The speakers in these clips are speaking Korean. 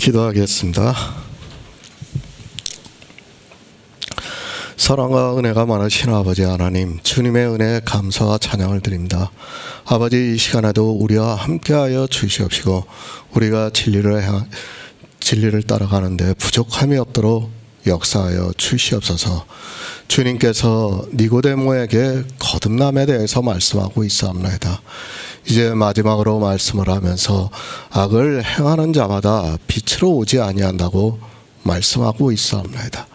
기도하겠습니다. 사랑과 은혜가 많으신 아버지 하나님, 주님의 은혜에 감사와 찬양을 드립니다. 아버지, 이 시간에도 우리와 함께하여 주시옵시고 우리가 진리를 따라가는데 부족함이 없도록 역사하여 주시옵소서. 주님께서 니고데모에게 거듭남에 대해서 말씀하고 있사옵나이다. 이제 마지막으로 말씀을 하면서 악을 행하는 자마다 빛으로 오지 아니한다고 말씀하고 있사옵나이다.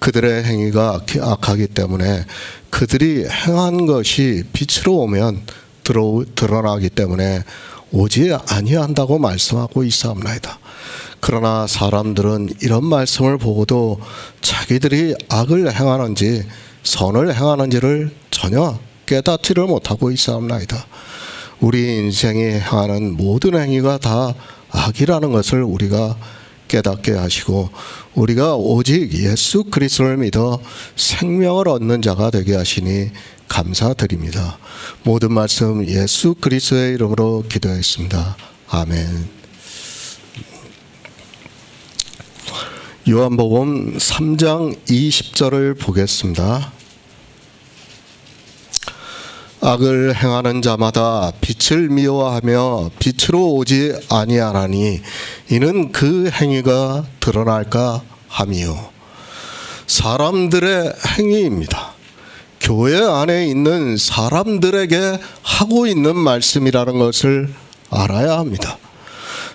그들의 행위가 악하기 때문에 그들이 행한 것이 빛으로 오면 드러나기 때문에 오지 아니한다고 말씀하고 있사옵나이다. 그러나 사람들은 이런 말씀을 보고도 자기들이 악을 행하는지 선을 행하는지를 전혀 깨닫지를 못하고 있사옵나이다. 우리 인생이 행하는 모든 행위가 다 악이라는 것을 우리가 깨닫게 하시고 우리가 오직 예수 그리스도를 믿어 생명을 얻는 자가 되게 하시니 감사드립니다. 모든 말씀 예수 그리스도의 이름으로 기도했습니다. 아멘. 요한복음 3장 20절을 보겠습니다. 악을 행하는 자마다 빛을 미워하며 빛으로 오지 아니하나니 이는 그 행위가 드러날까 함이요. 사람들의 행위입니다. 교회 안에 있는 사람들에게 하고 있는 말씀이라는 것을 알아야 합니다.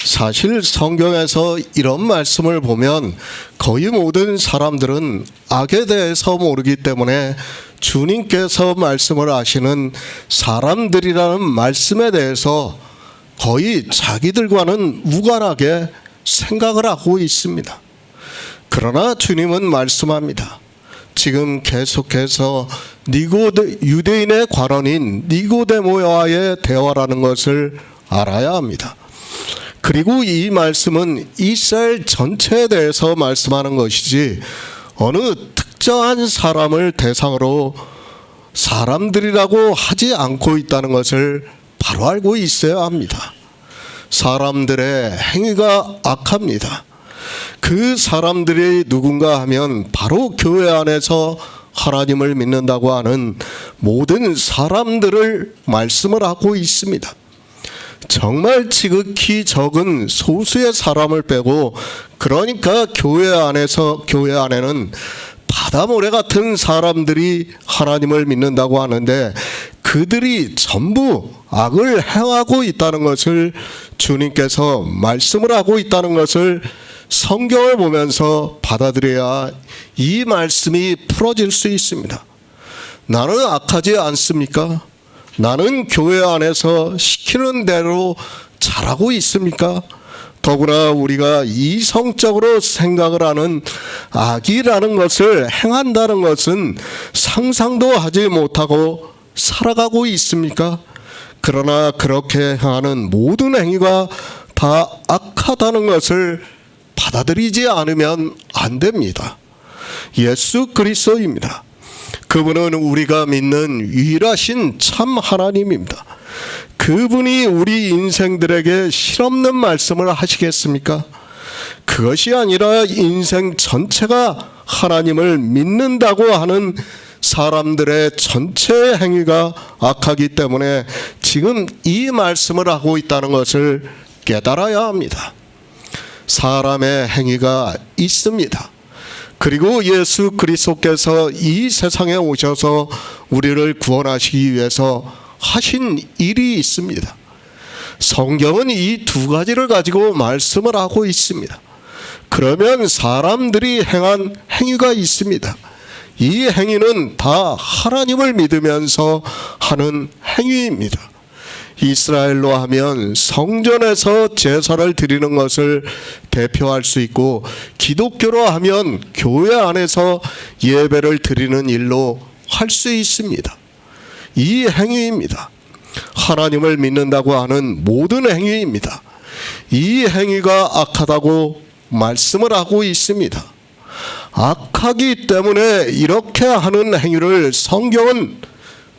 사실 성경에서 이런 말씀을 보면 거의 모든 사람들은 악에 대해서 모르기 때문에 주님께서 말씀을 하시는 사람들이라는 말씀에 대해서 거의 자기들과는 무관하게 생각을 하고 있습니다. 그러나 주님은 말씀합니다. 지금 계속해서 유대인의 관원인 니고데모와의 대화라는 것을 알아야 합니다. 그리고 이 말씀은 이스라엘 전체에 대해서 말씀하는 것이지 어느 특정한 사람을 대상으로 사람들이라고 하지 않고 있다는 것을 바로 알고 있어야 합니다. 사람들의 행위가 악합니다. 그 사람들이 누군가 하면 바로 교회 안에서 하나님을 믿는다고 하는 모든 사람들을 말씀을 하고 있습니다. 정말 지극히 적은 소수의 사람을 빼고, 그러니까 교회 안에는 바다모래 같은 사람들이 하나님을 믿는다고 하는데 그들이 전부 악을 행하고 있다는 것을 주님께서 말씀을 하고 있다는 것을 성경을 보면서 받아들여야 이 말씀이 풀어질 수 있습니다. 나는 악하지 않습니까? 나는 교회 안에서 시키는 대로 잘하고 있습니까? 더구나 우리가 이성적으로 생각을 하는 악이라는 것을 행한다는 것은 상상도 하지 못하고 살아가고 있습니까? 그러나 그렇게 행하는 모든 행위가 다 악하다는 것을 받아들이지 않으면 안 됩니다. 예수 그리스도입니다. 그분은 우리가 믿는 유일하신 참 하나님입니다. 그분이 우리 인생들에게 실없는 말씀을 하시겠습니까? 그것이 아니라 인생 전체가 하나님을 믿는다고 하는 사람들의 전체의 행위가 악하기 때문에 지금 이 말씀을 하고 있다는 것을 깨달아야 합니다. 사람의 행위가 있습니다. 그리고 예수 그리스도께서 이 세상에 오셔서 우리를 구원하시기 위해서 하신 일이 있습니다. 성경은 이 두 가지를 가지고 말씀을 하고 있습니다. 그러면 사람들이 행한 행위가 있습니다. 이 행위는 다 하나님을 믿으면서 하는 행위입니다. 이스라엘로 하면 성전에서 제사를 드리는 것을 대표할 수 있고, 기독교로 하면 교회 안에서 예배를 드리는 일로 할 수 있습니다. 이 행위입니다. 하나님을 믿는다고 하는 모든 행위입니다. 이 행위가 악하다고 말씀을 하고 있습니다. 악하기 때문에 이렇게 하는 행위를 성경은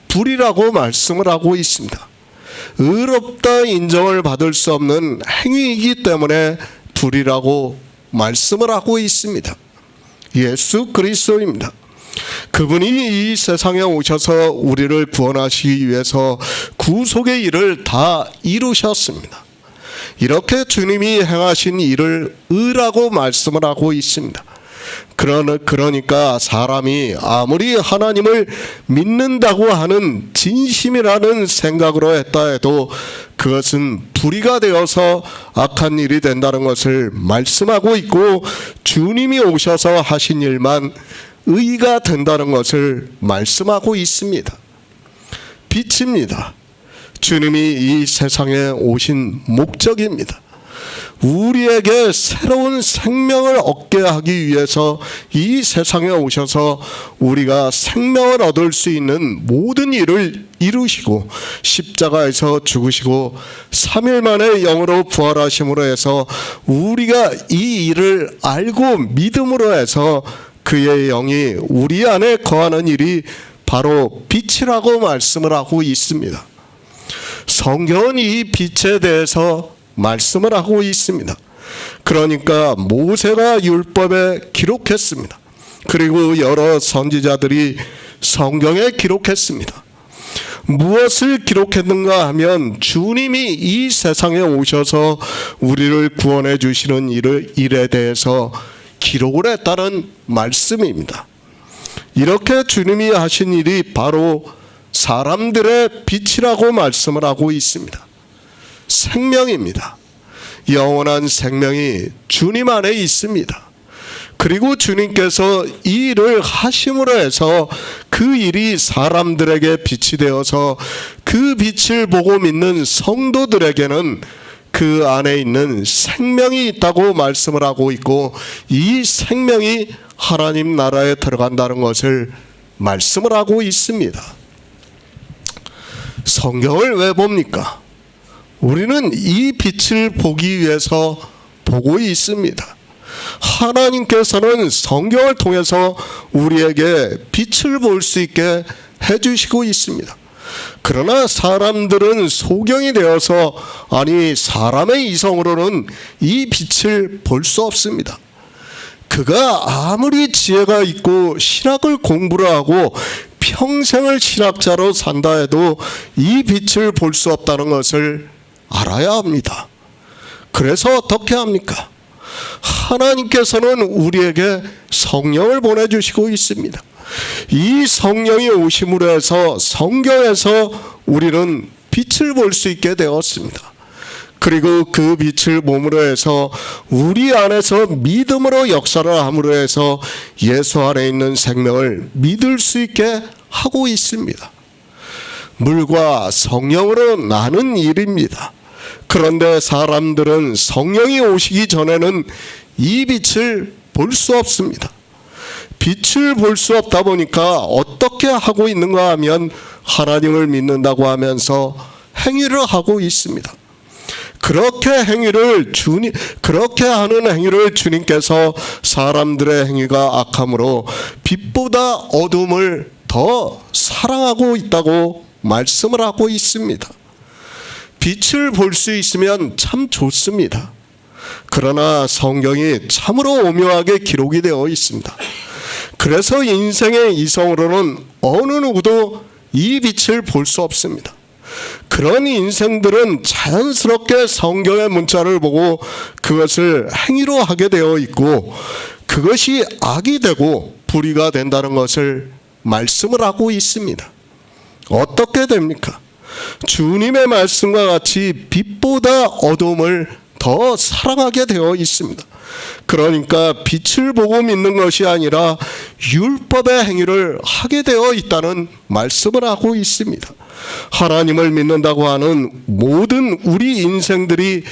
불이라고 말씀을 하고 있습니다. 의롭다 인정을 받을 수 없는 행위이기 때문에 불이라고 말씀을 하고 있습니다. 예수 그리스도입니다. 그분이 이 세상에 오셔서 우리를 구원하시기 위해서 구속의 일을 다 이루셨습니다. 이렇게 주님이 행하신 일을 의라고 말씀을 하고 있습니다. 그러니까 사람이 아무리 하나님을 믿는다고 하는 진심이라는 생각으로 했다 해도 그것은 불의가 되어서 악한 일이 된다는 것을 말씀하고 있고, 주님이 오셔서 하신 일만 의가 된다는 것을 말씀하고 있습니다. 빛입니다. 주님이 이 세상에 오신 목적입니다. 우리에게 새로운 생명을 얻게 하기 위해서 이 세상에 오셔서 우리가 생명을 얻을 수 있는 모든 일을 이루시고 십자가에서 죽으시고 3일 만에 영으로 부활하심으로 해서 우리가 이 일을 알고 믿음으로 해서 그의 영이 우리 안에 거하는 일이 바로 빛이라고 말씀을 하고 있습니다. 성경은 이 빛에 대해서 말씀을 하고 있습니다. 그러니까 모세가 율법에 기록했습니다. 그리고 여러 선지자들이 성경에 기록했습니다. 무엇을 기록했는가 하면 주님이 이 세상에 오셔서 우리를 구원해 주시는 일에 대해서 기록을 했다는 말씀입니다. 이렇게 주님이 하신 일이 바로 사람들의 빛이라고 말씀을 하고 있습니다. 생명입니다. 영원한 생명이 주님 안에 있습니다. 그리고 주님께서 이 일을 하심으로 해서 그 일이 사람들에게 빛이 되어서 그 빛을 보고 믿는 성도들에게는 그 안에 있는 생명이 있다고 말씀을 하고 있고, 이 생명이 하나님 나라에 들어간다는 것을 말씀을 하고 있습니다. 성경을 왜 봅니까? 우리는 이 빛을 보기 위해서 보고 있습니다. 하나님께서는 성경을 통해서 우리에게 빛을 볼 수 있게 해주시고 있습니다. 그러나 사람들은 소경이 되어서 사람의 이성으로는 이 빛을 볼 수 없습니다. 그가 아무리 지혜가 있고 신학을 공부를 하고 평생을 신학자로 산다 해도 이 빛을 볼 수 없다는 것을 알아야 합니다. 그래서 어떻게 합니까? 하나님께서는 우리에게 성령을 보내주시고 있습니다. 이 성령이 오심으로 해서 성경에서 우리는 빛을 볼 수 있게 되었습니다. 그리고 그 빛을 몸으로 해서 우리 안에서 믿음으로 역사를 함으로 해서 예수 안에 있는 생명을 믿을 수 있게 하고 있습니다. 물과 성령으로 나는 일입니다. 그런데 사람들은 성령이 오시기 전에는 이 빛을 볼 수 없습니다. 빛을 볼 수 없다 보니까 어떻게 하고 있는가 하면 하나님을 믿는다고 하면서 행위를 하고 있습니다. 그렇게 하는 행위를 주님께서 사람들의 행위가 악함으로 빛보다 어둠을 더 사랑하고 있다고 말씀을 하고 있습니다. 빛을 볼 수 있으면 참 좋습니다. 그러나 성경이 참으로 오묘하게 기록이 되어 있습니다. 그래서 인생의 이성으로는 어느 누구도 이 빛을 볼 수 없습니다. 그런 인생들은 자연스럽게 성경의 문자를 보고 그것을 행위로 하게 되어 있고, 그것이 악이 되고 불의가 된다는 것을 말씀을 하고 있습니다. 어떻게 됩니까? 주님의 말씀과 같이 빛보다 어둠을 더 사랑하게 되어 있습니다. 그러니까 빛을 보고 믿는 것이 아니라 율법의 행위를 하게 되어 있다는 말씀을 하고 있습니다. 하나님을 믿는다고 하는 모든 우리 인생들이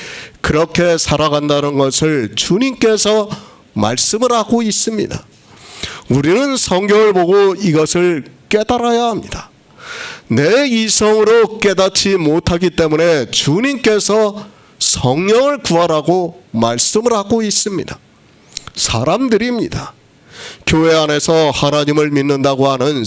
그렇게 살아간다는 것을 주님께서 말씀을 하고 있습니다. 우리는 성경을 보고 이것을 깨달아야 합니다. 내 이성으로 깨닫지 못하기 때문에 주님께서 성령을 구하라고 말씀을 하고 있습니다. 사람들입니다. 교회 안에서 하나님을 믿는다고 하는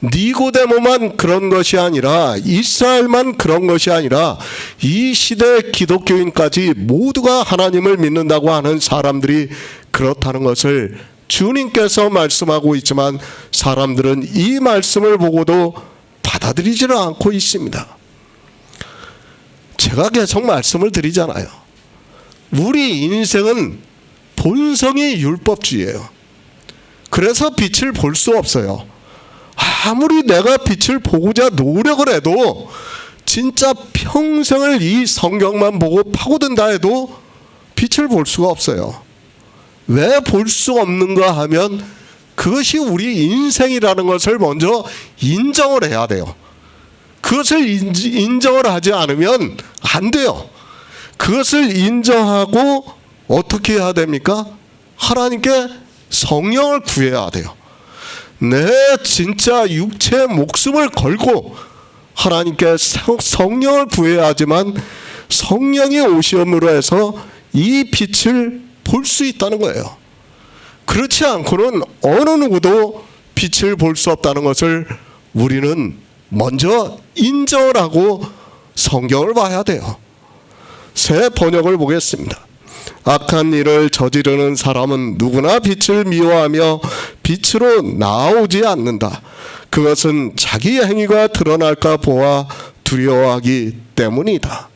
니고데모만 그런 것이 아니라 이스라엘만 그런 것이 아니라 이 시대 기독교인까지 모두가 하나님을 믿는다고 하는 사람들이 그렇다는 것을 주님께서 말씀하고 있지만 사람들은 이 말씀을 보고도 받아들이지를 않고 있습니다. 제가 계속 말씀을 드리잖아요. 우리 인생은 본성이 율법주의예요. 그래서 빛을 볼 수 없어요. 아무리 내가 빛을 보고자 노력을 해도 진짜 평생을 이 성경만 보고 파고든다 해도 빛을 볼 수가 없어요. 왜 볼 수 없는가 하면 그것이 우리 인생이라는 것을 먼저 인정을 해야 돼요. 그것을 인정을 하지 않으면 안 돼요. 그것을 인정하고 어떻게 해야 됩니까? 하나님께 성령을 구해야 돼요. 내 진짜 육체의 목숨을 걸고 하나님께 성령을 구해야 하지만 성령이 오심으로 해서 이 빛을 볼 수 있다는 거예요. 그렇지 않고는 어느 누구도 빛을 볼 수 없다는 것을 우리는 먼저 인정을 하고 성경을 봐야 돼요. 새 번역을 보겠습니다. 악한 일을 저지르는 사람은 누구나 빛을 미워하며 빛으로 나오지 않는다. 그것은 자기 행위가 드러날까 보아 두려워하기 때문이다.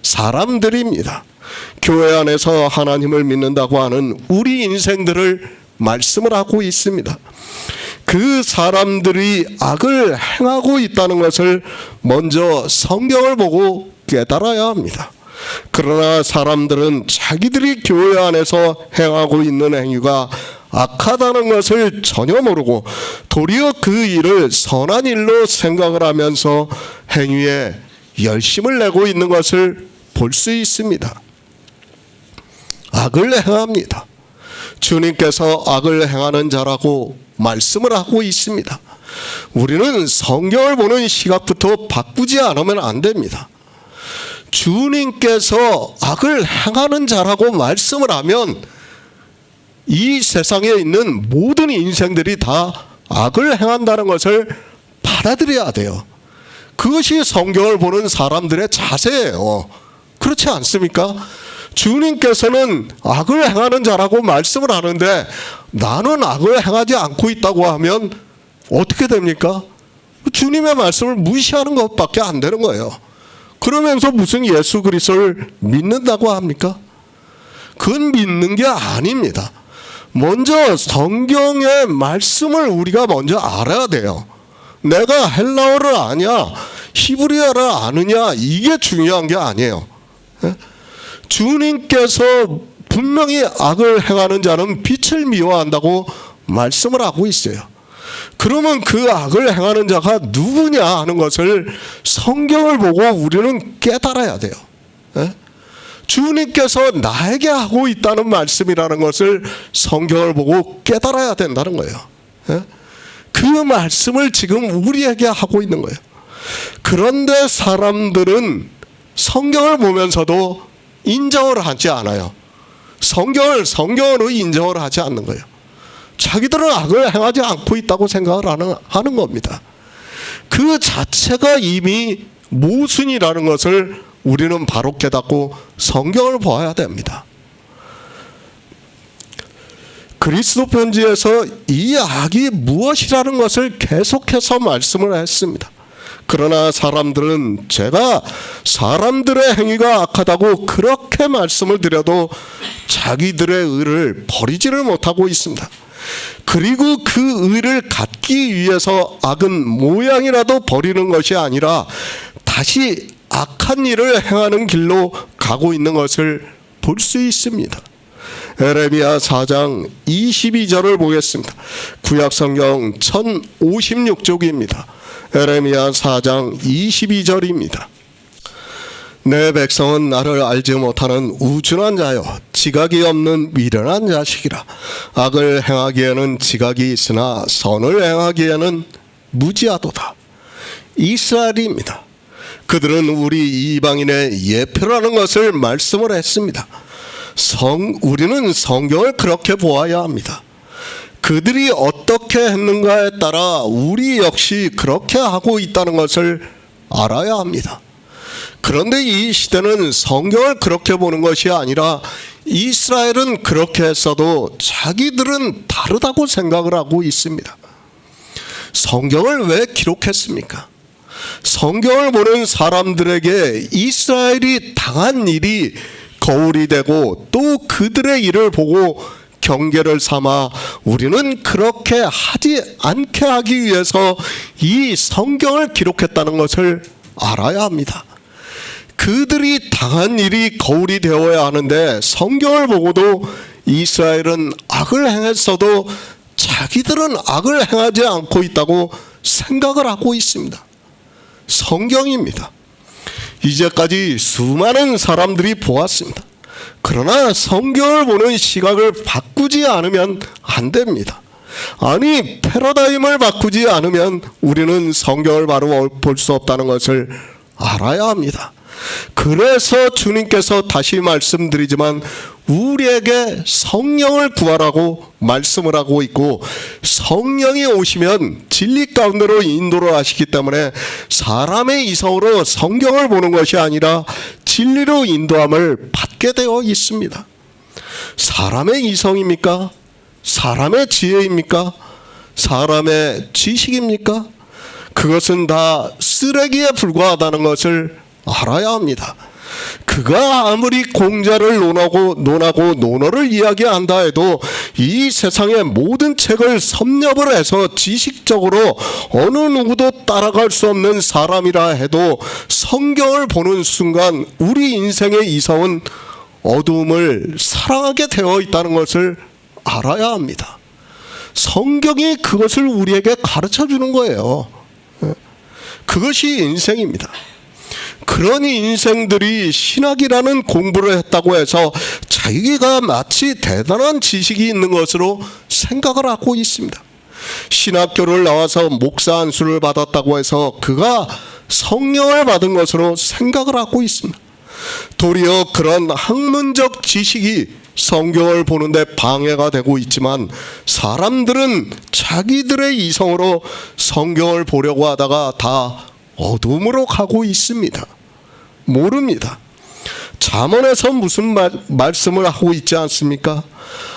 사람들입니다. 교회 안에서 하나님을 믿는다고 하는 우리 인생들을 말씀을 하고 있습니다. 그 사람들이 악을 행하고 있다는 것을 먼저 성경을 보고 깨달아야 합니다. 그러나 사람들은 자기들이 교회 안에서 행하고 있는 행위가 악하다는 것을 전혀 모르고 도리어 그 일을 선한 일로 생각을 하면서 행위에 열심을 내고 있는 것을 볼 수 있습니다. 악을 행합니다. 주님께서 악을 행하는 자라고 말씀을 하고 있습니다. 우리는 성경을 보는 시각부터 바꾸지 않으면 안 됩니다. 주님께서 악을 행하는 자라고 말씀을 하면 이 세상에 있는 모든 인생들이 다 악을 행한다는 것을 받아들여야 돼요. 그것이 성경을 보는 사람들의 자세예요. 그렇지 않습니까? 주님께서는 악을 행하는 자라고 말씀을 하는데 나는 악을 행하지 않고 있다고 하면 어떻게 됩니까? 주님의 말씀을 무시하는 것밖에 안 되는 거예요. 그러면서 무슨 예수 그리스도를 믿는다고 합니까? 그건 믿는 게 아닙니다. 먼저 성경의 말씀을 우리가 먼저 알아야 돼요. 내가 헬라어를 아냐, 히브리어를 아느냐, 이게 중요한 게 아니에요. 주님께서 분명히 악을 행하는 자는 빛을 미워한다고 말씀을 하고 있어요. 그러면 그 악을 행하는 자가 누구냐 하는 것을 성경을 보고 우리는 깨달아야 돼요. 주님께서 나에게 하고 있다는 말씀이라는 것을 성경을 보고 깨달아야 된다는 거예요. 그 말씀을 지금 우리에게 하고 있는 거예요. 그런데 사람들은 성경을 보면서도 인정을 하지 않아요. 성경으로 인정을 하지 않는 거예요. 자기들은 악을 행하지 않고 있다고 생각을 하는 겁니다. 그 자체가 이미 모순이라는 것을 우리는 바로 깨닫고 성경을 보아야 됩니다. 그리스도 편지에서 이 악이 무엇이라는 것을 계속해서 말씀을 했습니다. 그러나 사람들은 제가 사람들의 행위가 악하다고 그렇게 말씀을 드려도 자기들의 의를 버리지를 못하고 있습니다. 그리고 그 의를 갖기 위해서 악은 모양이라도 버리는 것이 아니라 다시 악한 일을 행하는 길로 가고 있는 것을 볼 수 있습니다. 에레미야 4장 22절을 보겠습니다. 구약성경 1056쪽입니다. 에레미야 4장 22절입니다. 내 백성은 나를 알지 못하는 우준한 자여 지각이 없는 미련한 자식이라. 악을 행하기에는 지각이 있으나 선을 행하기에는 무지하도다. 이스라엘입니다. 그들은 우리 이방인의 예표라는 것을 말씀을 했습니다. 우리는 성경을 그렇게 보아야 합니다. 그들이 어떻게 했는가에 따라 우리 역시 그렇게 하고 있다는 것을 알아야 합니다. 그런데 이 시대는 성경을 그렇게 보는 것이 아니라 이스라엘은 그렇게 했어도 자기들은 다르다고 생각을 하고 있습니다. 성경을 왜 기록했습니까? 성경을 보는 사람들에게 이스라엘이 당한 일이 거울이 되고 또 그들의 일을 보고 경계를 삼아 우리는 그렇게 하지 않게 하기 위해서 이 성경을 기록했다는 것을 알아야 합니다. 그들이 당한 일이 거울이 되어야 하는데 성경을 보고도 이스라엘은 악을 행했어도 자기들은 악을 행하지 않고 있다고 생각을 하고 있습니다. 성경입니다. 이제까지 수많은 사람들이 보았습니다. 그러나 성경을 보는 시각을 바꾸지 않으면 안 됩니다. 아니, 패러다임을 바꾸지 않으면 우리는 성경을 바로 볼 수 없다는 것을 알아야 합니다. 그래서 주님께서 다시 말씀드리지만 우리에게 성령을 구하라고 말씀을 하고 있고, 성령이 오시면 진리 가운데로 인도를 하시기 때문에 사람의 이성으로 성경을 보는 것이 아니라 진리로 인도함을 받게 되어 있습니다. 사람의 이성입니까? 사람의 지혜입니까? 사람의 지식입니까? 그것은 다 쓰레기에 불과하다는 것을 알아야 합니다. 그가 아무리 공자를 논하고 논어를 이야기한다 해도 이 세상의 모든 책을 섭렵을 해서 지식적으로 어느 누구도 따라갈 수 없는 사람이라 해도 성경을 보는 순간 우리 인생의 이성은 어두움을 사랑하게 되어 있다는 것을 알아야 합니다. 성경이 그것을 우리에게 가르쳐 주는 거예요. 그것이 인생입니다. 그런 인생들이 신학이라는 공부를 했다고 해서 자기가 마치 대단한 지식이 있는 것으로 생각을 하고 있습니다. 신학교를 나와서 목사 안수를 받았다고 해서 그가 성령을 받은 것으로 생각을 하고 있습니다. 도리어 그런 학문적 지식이 성경을 보는데 방해가 되고 있지만 사람들은 자기들의 이성으로 성경을 보려고 하다가 다 어둠으로 가고 있습니다. 모릅니다. 잠언에서 무슨 말씀을 하고 있지 않습니까?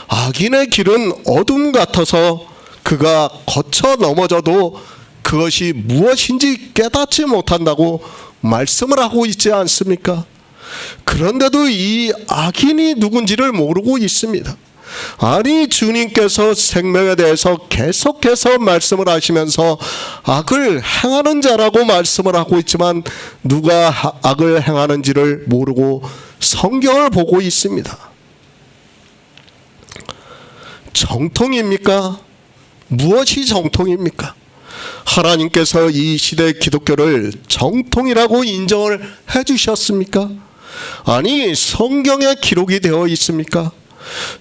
악인의 길은 어둠 같아서 그가 거쳐 넘어져도 그것이 무엇인지 깨닫지 못한다고 말씀을 하고 있지 않습니까? 그런데도 이 악인이 누군지를 모르고 있습니다. 아니, 주님께서 생명에 대해서 계속해서 말씀을 하시면서 악을 행하는 자라고 말씀을 하고 있지만 누가 악을 행하는지를 모르고 성경을 보고 있습니다. 정통입니까? 무엇이 정통입니까? 하나님께서 이 시대 기독교를 정통이라고 인정을 해주셨습니까? 아니, 성경에 기록이 되어 있습니까?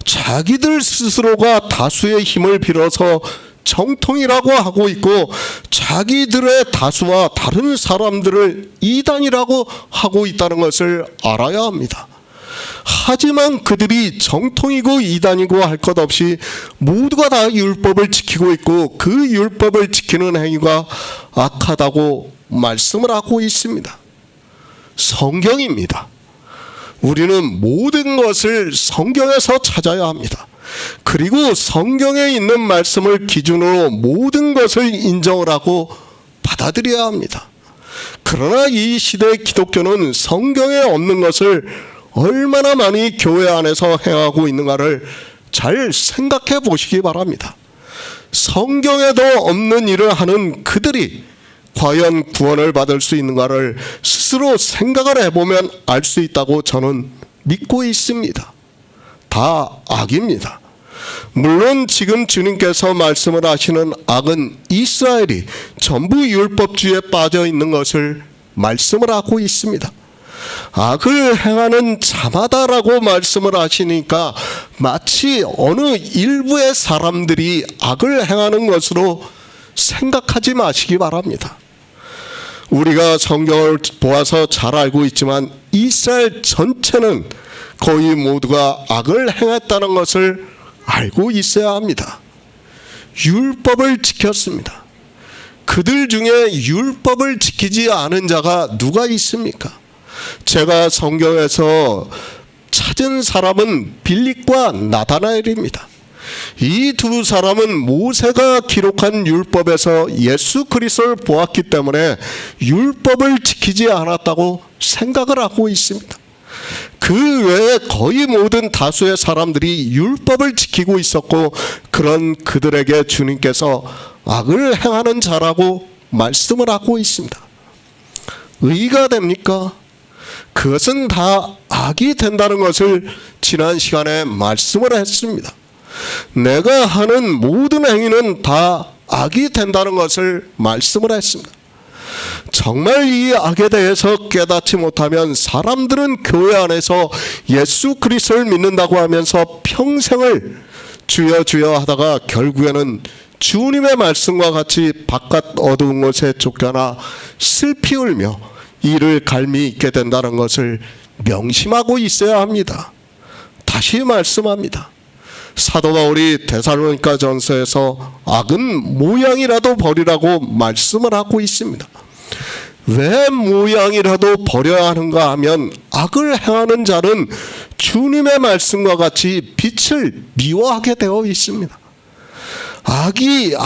자기들 스스로가 다수의 힘을 빌어서 정통이라고 하고 있고 자기들의 다수와 다른 사람들을 이단이라고 하고 있다는 것을 알아야 합니다. 하지만 그들이 정통이고 이단이고 할 것 없이 모두가 다 율법을 지키고 있고 그 율법을 지키는 행위가 악하다고 말씀을 하고 있습니다. 성경입니다. 우리는 모든 것을 성경에서 찾아야 합니다. 그리고 성경에 있는 말씀을 기준으로 모든 것을 인정을 하고 받아들여야 합니다. 그러나 이 시대의 기독교는 성경에 없는 것을 얼마나 많이 교회 안에서 행하고 있는가를 잘 생각해 보시기 바랍니다. 성경에도 없는 일을 하는 그들이 과연 구원을 받을 수 있는가를 스스로 생각을 해보면 알 수 있다고 저는 믿고 있습니다. 다 악입니다. 물론 지금 주님께서 말씀을 하시는 악은 이스라엘이 전부 율법주의에 빠져 있는 것을 말씀을 하고 있습니다. 악을 행하는 자마다라고 말씀을 하시니까 마치 어느 일부의 사람들이 악을 행하는 것으로 생각하지 마시기 바랍니다. 우리가 성경을 보아서 잘 알고 있지만 이스라엘 전체는 거의 모두가 악을 행했다는 것을 알고 있어야 합니다. 율법을 지켰습니다. 그들 중에 율법을 지키지 않은 자가 누가 있습니까? 제가 성경에서 찾은 사람은 빌립과 나다나엘입니다. 이 두 사람은 모세가 기록한 율법에서 예수 그리스도를 보았기 때문에 율법을 지키지 않았다고 생각을 하고 있습니다. 그 외에 거의 모든 다수의 사람들이 율법을 지키고 있었고, 그런 그들에게 주님께서 악을 행하는 자라고 말씀을 하고 있습니다. 의가 됩니까? 그것은 다 악이 된다는 것을 지난 시간에 말씀을 했습니다. 내가 하는 모든 행위는 다 악이 된다는 것을 말씀을 했습니다. 정말 이 악에 대해서 깨닫지 못하면 사람들은 교회 안에서 예수 그리스도를 믿는다고 하면서 평생을 주여 주여 하다가 결국에는 주님의 말씀과 같이 바깥 어두운 곳에 쫓겨나 슬피 울며 이를 갈미 있게 된다는 것을 명심하고 있어야 합니다. 다시 말씀합니다. 사도 바울이 데살로니가 전서에서 악은 모양이라도 버리라고 말씀을 하고 있습니다. 왜 모양이라도 버려야 하는가 하면, 악을 행하는 자는 주님의 말씀과 같이 빛을 미워하게 되어 있습니다. 악의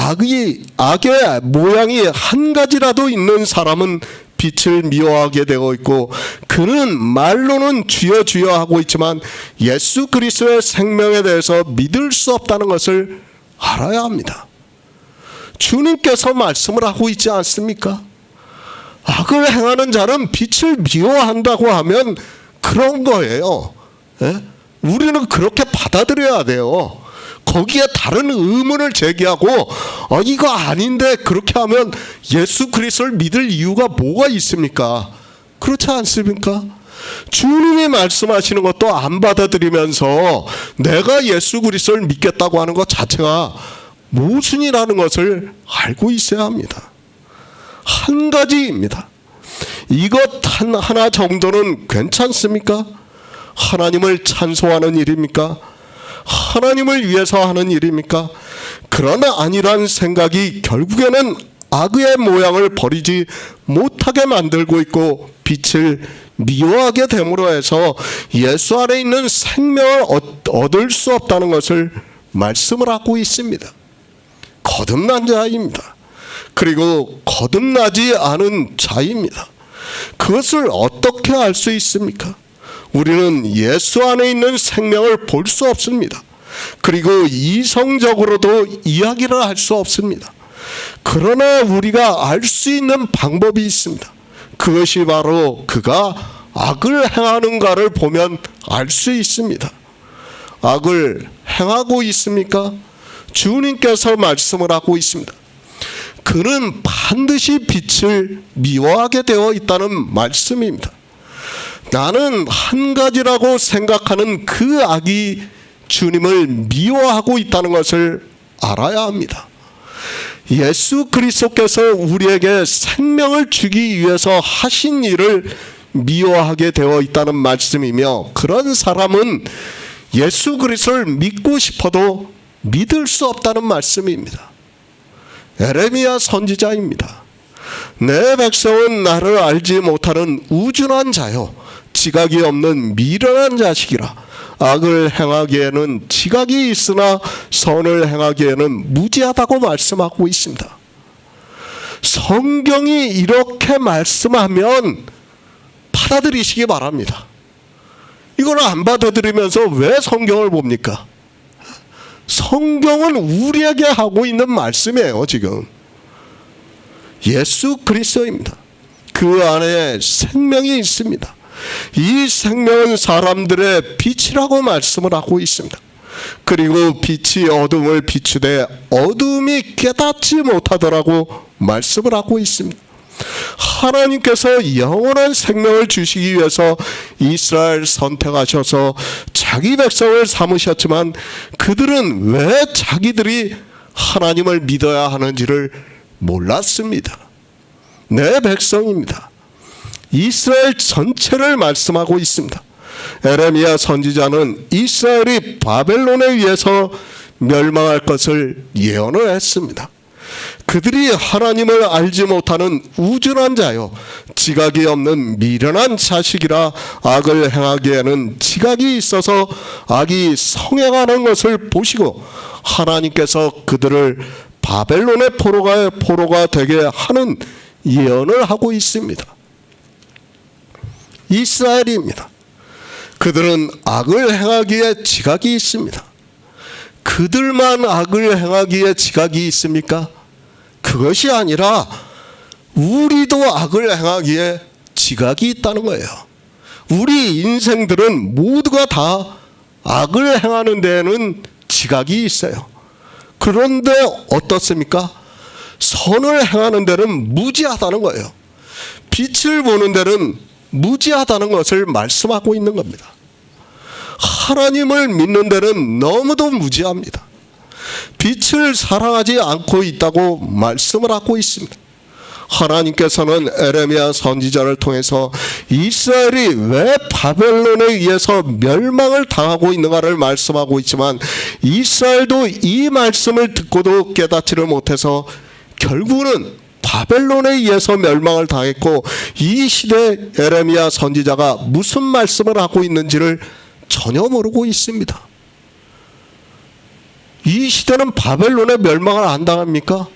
모양이 한 가지라도 있는 사람은 빛을 미워하게 되어 있고, 그는 말로는 주여 주여 하고 있지만 예수 그리스도의 생명에 대해서 믿을 수 없다는 것을 알아야 합니다. 주님께서 말씀을 하고 있지 않습니까? 악을 행하는 자는 빛을 미워한다고 하면 그런 거예요. 예? 우리는 그렇게 받아들여야 돼요. 거기에 다른 의문을 제기하고 이거 아닌데 그렇게 하면 예수 그리스도를 믿을 이유가 뭐가 있습니까? 그렇지 않습니까? 주님이 말씀하시는 것도 안 받아들이면서 내가 예수 그리스도를 믿겠다고 하는 것 자체가 모순이라는 것을 알고 있어야 합니다. 한 가지입니다. 이것 하나 정도는 괜찮습니까? 하나님을 찬송하는 일입니까? 하나님을 위해서 하는 일입니까? 그러나 아니란 생각이 결국에는 악의 모양을 버리지 못하게 만들고 있고, 빛을 미워하게 됨으로 해서 예수 안에 있는 생명을 얻을 수 없다는 것을 말씀을 하고 있습니다. 거듭난 자입니다. 그리고 거듭나지 않은 자입니다. 그것을 어떻게 알 수 있습니까? 우리는 예수 안에 있는 생명을 볼 수 없습니다. 그리고 이성적으로도 이야기를 할 수 없습니다. 그러나 우리가 알 수 있는 방법이 있습니다. 그것이 바로 그가 악을 행하는가를 보면 알 수 있습니다. 악을 행하고 있습니까? 주님께서 말씀을 하고 있습니다. 그는 반드시 빛을 미워하게 되어 있다는 말씀입니다. 나는 한 가지라고 생각하는 그 악이 주님을 미워하고 있다는 것을 알아야 합니다. 예수 그리스도께서 우리에게 생명을 주기 위해서 하신 일을 미워하게 되어 있다는 말씀이며, 그런 사람은 예수 그리스도를 믿고 싶어도 믿을 수 없다는 말씀입니다. 에레미야 선지자입니다. 내 백성은 나를 알지 못하는 우준한 자요, 지각이 없는 미련한 자식이라. 악을 행하기에는 지각이 있으나 선을 행하기에는 무지하다고 말씀하고 있습니다. 성경이 이렇게 말씀하면 받아들이시기 바랍니다. 이걸 안 받아들이면서 왜 성경을 봅니까? 성경은 우리에게 하고 있는 말씀이에요. 지금 예수 그리스도입니다. 그 안에 생명이 있습니다. 이 생명은 사람들의 빛이라고 말씀을 하고 있습니다. 그리고 빛이 어둠을 비추되 어둠이 깨닫지 못하더라고 말씀을 하고 있습니다. 하나님께서 영원한 생명을 주시기 위해서 이스라엘 선택하셔서 자기 백성을 삼으셨지만, 그들은 왜 자기들이 하나님을 믿어야 하는지를 몰랐습니다. 내 백성입니다. 이스라엘 전체를 말씀하고 있습니다. 에레미야 선지자는 이스라엘이 바벨론에 의해서 멸망할 것을 예언을 했습니다. 그들이 하나님을 알지 못하는 우준한 자요, 지각이 없는 미련한 자식이라 악을 행하기에는 지각이 있어서 악이 성행하는 것을 보시고 하나님께서 그들을 바벨론의 포로가 되게 하는 예언을 하고 있습니다. 이스라엘입니다. 그들은 악을 행하기에 지각이 있습니다. 그들만 악을 행하기에 지각이 있습니까? 그것이 아니라 우리도 악을 행하기에 지각이 있다는 거예요. 우리 인생들은 모두가 다 악을 행하는 데에는 지각이 있어요. 그런데 어떻습니까? 선을 행하는 데는 무지하다는 거예요. 빛을 보는 데는 무지하다는 것을 말씀하고 있는 겁니다. 하나님을 믿는 데는 너무도 무지합니다. 빛을 사랑하지 않고 있다고 말씀을 하고 있습니다. 하나님께서는 에레미야 선지자를 통해서 이스라엘이 왜 바벨론에 의해서 멸망을 당하고 있는가를 말씀하고 있지만 이스라엘도 이 말씀을 듣고도 깨닫지를 못해서 결국은 바벨론에 의해서 멸망을 당했고 이 시대 에레미야 선지자가 무슨 말씀을 하고 있는지를 전혀 모르고 있습니다. 이 시대는 바벨론의 멸망을 안 당합니까?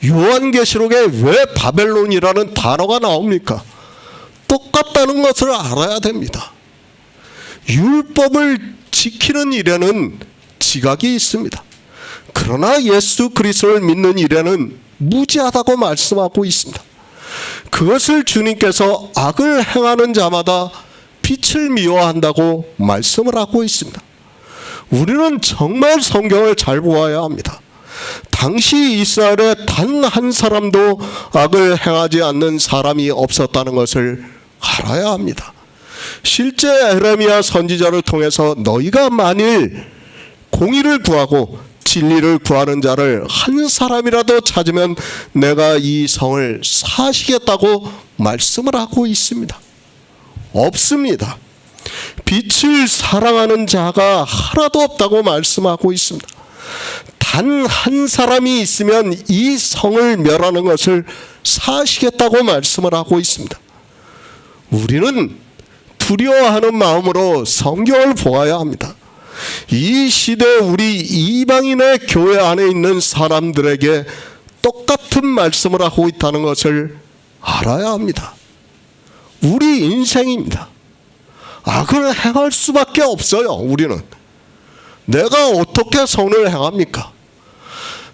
요한계시록에 왜 바벨론이라는 단어가 나옵니까? 똑같다는 것을 알아야 됩니다. 율법을 지키는 일에는 지각이 있습니다. 그러나 예수 그리스도를 믿는 일에는 무지하다고 말씀하고 있습니다. 그것을 주님께서 악을 행하는 자마다 빛을 미워한다고 말씀을 하고 있습니다. 우리는 정말 성경을 잘 보아야 합니다. 당시 이스라엘에 단 한 사람도 악을 행하지 않는 사람이 없었다는 것을 알아야 합니다. 실제 에레미야 선지자를 통해서 너희가 만일 공의를 구하고 진리를 구하는 자를 한 사람이라도 찾으면 내가 이 성을 사시겠다고 말씀을 하고 있습니다. 없습니다. 빛을 사랑하는 자가 하나도 없다고 말씀하고 있습니다. 단 한 사람이 있으면 이 성을 멸하는 것을 사시겠다고 말씀을 하고 있습니다. 우리는 두려워하는 마음으로 성경을 보아야 합니다. 이 시대 우리 이방인의 교회 안에 있는 사람들에게 똑같은 말씀을 하고 있다는 것을 알아야 합니다. 우리 인생입니다. 악을 행할 수밖에 없어요. 우리는 내가 어떻게 선을 행합니까?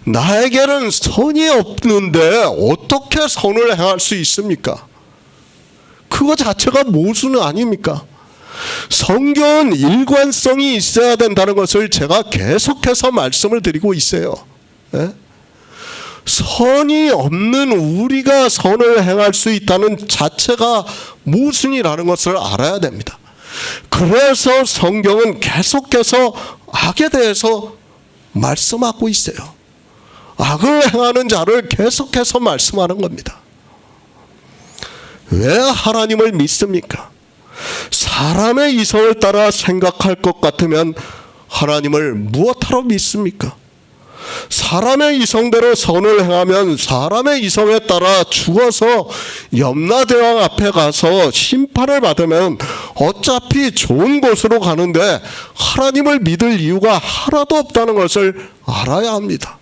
나에게는 선이 없는데 어떻게 선을 행할 수 있습니까? 그거 자체가 모순 아닙니까? 성경은 일관성이 있어야 된다는 것을 제가 계속해서 말씀을 드리고 있어요. 네? 선이 없는 우리가 선을 행할 수 있다는 자체가 모순이라는 것을 알아야 됩니다. 그래서 성경은 계속해서 악에 대해서 말씀하고 있어요. 악을 행하는 자를 계속해서 말씀하는 겁니다. 왜 하나님을 믿습니까? 사람의 이성을 따라 생각할 것 같으면 하나님을 무엇하러 믿습니까? 사람의 이성대로 선을 행하면 사람의 이성에 따라 죽어서 염라대왕 앞에 가서 심판을 받으면 어차피 좋은 곳으로 가는데 하나님을 믿을 이유가 하나도 없다는 것을 알아야 합니다.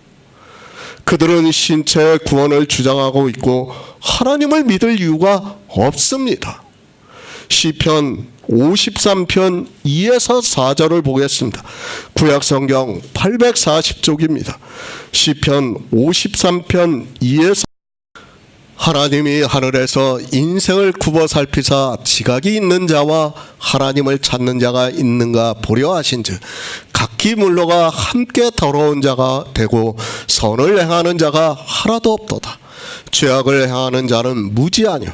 그들은 신체의 구원을 주장하고 있고 하나님을 믿을 이유가 없습니다. 시편 53편 2에서 4절을 보겠습니다. 구약성경 840쪽입니다. 시편 53편 2에서 하나님이 하늘에서 인생을 굽어 살피사 지각이 있는 자와 하나님을 찾는 자가 있는가 보려 하신즉 각기 물러가 함께 더러운 자가 되고 선을 행하는 자가 하나도 없도다. 죄악을 행하는 자는 무지하뇨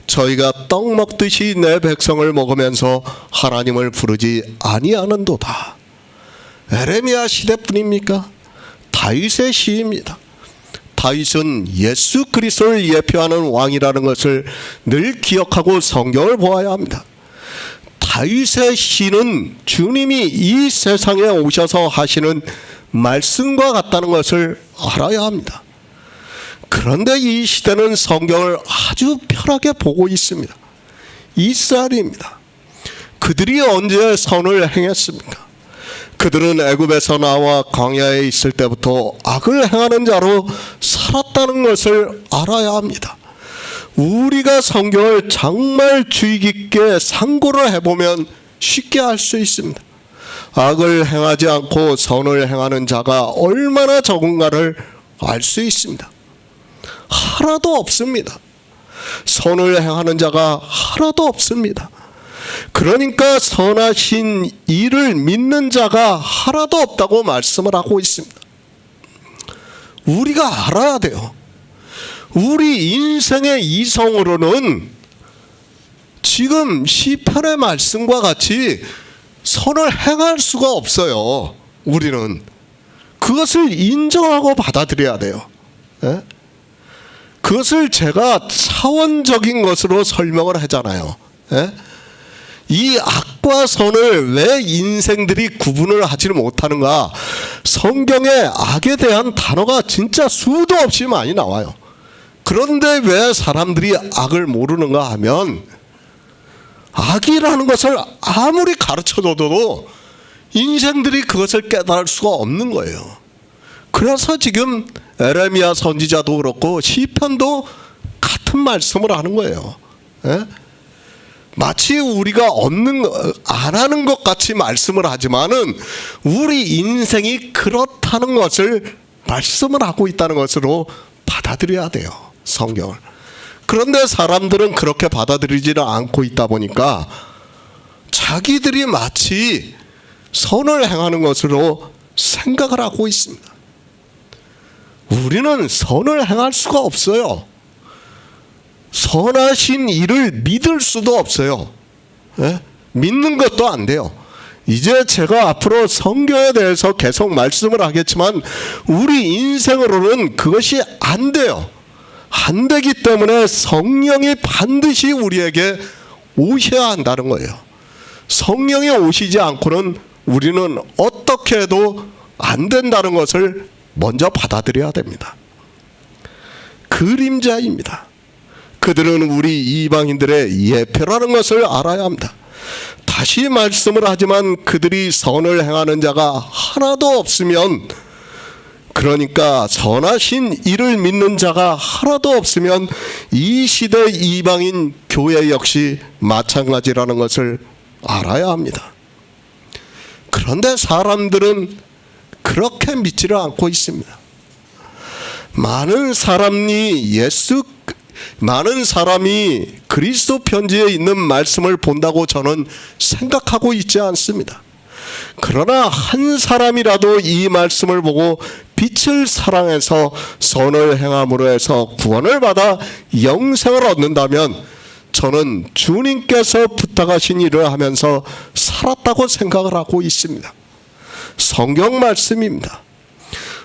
저희가 떡 먹듯이 내 백성을 먹으면서 하나님을 부르지 아니하는도다. 에레미야 시대뿐입니까? 다윗의 시입니다. 다윗은 예수 그리스도를 예표하는 왕이라는 것을 늘 기억하고 성경을 보아야 합니다. 다윗의 시는 주님이 이 세상에 오셔서 하시는 말씀과 같다는 것을 알아야 합니다. 그런데 이 시대는 성경을 아주 편하게 보고 있습니다. 이스라엘입니다. 그들이 언제 선을 행했습니까? 그들은 애굽에서 나와 광야에 있을 때부터 악을 행하는 자로 살았다는 것을 알아야 합니다. 우리가 성경을 정말 주의 깊게 상고를 해보면 쉽게 알 수 있습니다. 악을 행하지 않고 선을 행하는 자가 얼마나 적은가를 알 수 있습니다. 하나도 없습니다. 선을 행하는 자가 하나도 없습니다. 그러니까 선하신 이를 믿는 자가 하나도 없다고 말씀을 하고 있습니다. 우리가 알아야 돼요. 우리 인생의 이성으로는 지금 시편의 말씀과 같이 선을 행할 수가 없어요. 우리는 그것을 인정하고 받아들여야 돼요. 예? 그것을 제가 차원적인 것으로 설명을 하잖아요. 예? 이 악과 선을 왜 인생들이 구분을 하지를 못하는가? 성경에 악에 대한 단어가 진짜 수도 없이 많이 나와요. 그런데 왜 사람들이 악을 모르는가 하면 악이라는 것을 아무리 가르쳐줘도 인생들이 그것을 깨달을 수가 없는 거예요. 그래서 지금 에레미야 선지자도 그렇고 시편도 같은 말씀을 하는 거예요. 예? 마치 우리가 안 하는 것 같이 말씀을 하지만은 우리 인생이 그렇다는 것을 말씀을 하고 있다는 것으로 받아들여야 돼요. 성경을. 그런데 사람들은 그렇게 받아들이지는 않고 있다 보니까 자기들이 마치 선을 행하는 것으로 생각을 하고 있습니다. 우리는 선을 행할 수가 없어요. 선하신 이를 믿을 수도 없어요. 예? 믿는 것도 안 돼요. 이제 제가 앞으로 성경에 대해서 계속 말씀을 하겠지만 우리 인생으로는 그것이 안 돼요. 안 되기 때문에 성령이 반드시 우리에게 오셔야 한다는 거예요. 성령이 오시지 않고는 우리는 어떻게 해도 안 된다는 것을 먼저 받아들여야 됩니다. 그림자입니다. 그들은 우리 이방인들의 예표라는 것을 알아야 합니다. 다시 말씀을 하지만 그들이 선을 행하는 자가 하나도 없으면, 그러니까 선하신 이를 믿는 자가 하나도 없으면 이 시대 이방인 교회 역시 마찬가지라는 것을 알아야 합니다. 그런데 사람들은 그렇게 믿지를 않고 있습니다. 많은 사람이 그리스도 편지에 있는 말씀을 본다고 저는 생각하고 있지 않습니다. 그러나 한 사람이라도 이 말씀을 보고 빛을 사랑해서 선을 행함으로 해서 구원을 받아 영생을 얻는다면 저는 주님께서 부탁하신 일을 하면서 살았다고 생각을 하고 있습니다. 성경 말씀입니다.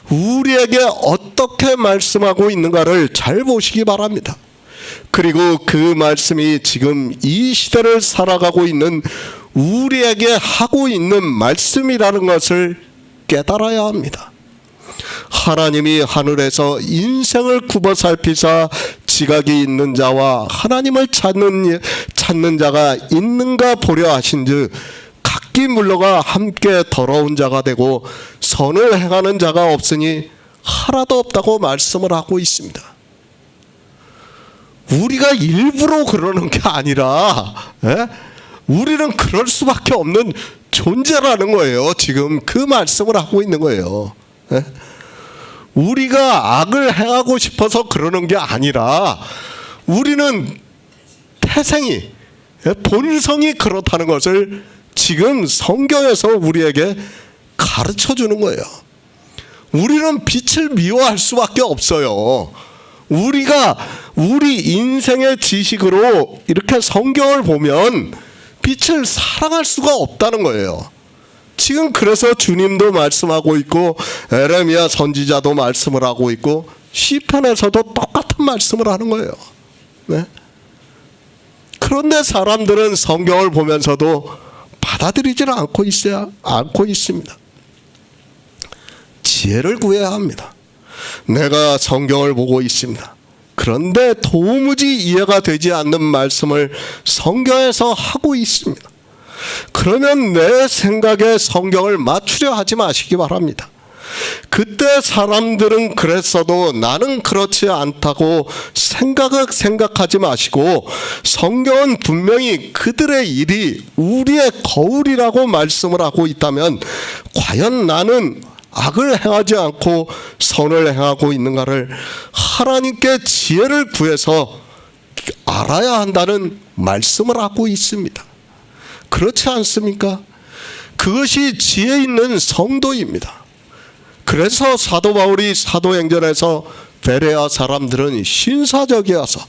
우리에게 어떻게 말씀하고 있는가를 잘 보시기 바랍니다. 그리고 그 말씀이 지금 이 시대를 살아가고 있는 우리에게 하고 있는 말씀이라는 것을 깨달아야 합니다. 하나님이 하늘에서 인생을 굽어 살피사 지각이 있는 자와 하나님을 찾는 자가 있는가 보려 하신즉 각기 물러가 함께 더러운 자가 되고 선을 행하는 자가 없으니 하나도 없다고 말씀을 하고 있습니다. 우리가 일부러 그러는 게 아니라 우리는 그럴 수밖에 없는 존재라는 거예요. 지금 그 말씀을 하고 있는 거예요. 우리가 악을 행하고 싶어서 그러는 게 아니라 우리는 태생이, 본성이 그렇다는 것을 지금 성경에서 우리에게 가르쳐 주는 거예요. 우리는 빛을 미워할 수밖에 없어요. 우리가 우리 인생의 지식으로 이렇게 성경을 보면 빛을 사랑할 수가 없다는 거예요. 지금 그래서 주님도 말씀하고 있고 에레미야 선지자도 말씀을 하고 있고 시편에서도 똑같은 말씀을 하는 거예요. 네? 그런데 사람들은 성경을 보면서도 받아들이지는 않고 있습니다. 지혜를 구해야 합니다. 내가 성경을 보고 있습니다. 그런데 도무지 이해가 되지 않는 말씀을 성경에서 하고 있습니다. 그러면 내 생각에 성경을 맞추려 하지 마시기 바랍니다. 그때 사람들은 그랬어도 나는 그렇지 않다고 생각하지 마시고, 성경은 분명히 그들의 일이 우리의 거울이라고 말씀을 하고 있다면 과연 나는 악을 행하지 않고 선을 행하고 있는가를 하나님께 지혜를 구해서 알아야 한다는 말씀을 하고 있습니다. 그렇지 않습니까? 그것이 지혜 있는 성도입니다. 그래서 사도 바울이 사도행전에서 베레아 사람들은 신사적이어서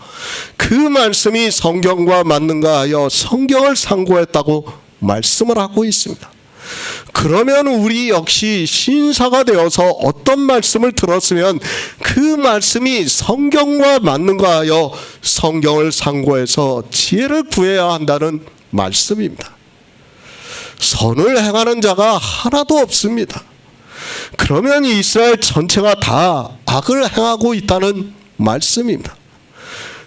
그 말씀이 성경과 맞는가 하여 성경을 상고했다고 말씀을 하고 있습니다. 그러면 우리 역시 신사가 되어서 어떤 말씀을 들었으면 그 말씀이 성경과 맞는가 하여 성경을 상고해서 지혜를 구해야 한다는 말씀입니다. 선을 행하는 자가 하나도 없습니다. 그러면 이스라엘 전체가 다 악을 행하고 있다는 말씀입니다.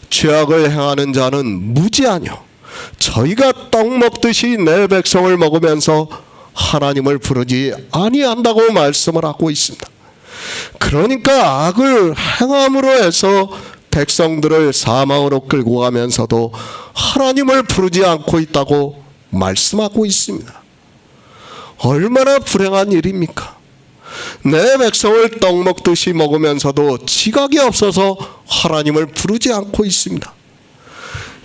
죄악을 행하는 자는 무지하뇨, 저희가 떡 먹듯이 내 백성을 먹으면서 하나님을 부르지 아니한다고 말씀을 하고 있습니다. 그러니까 악을 행함으로 해서 백성들을 사망으로 끌고 가면서도 하나님을 부르지 않고 있다고 말씀하고 있습니다. 얼마나 불행한 일입니까? 내 백성을 떡 먹듯이 먹으면서도 지각이 없어서 하나님을 부르지 않고 있습니다.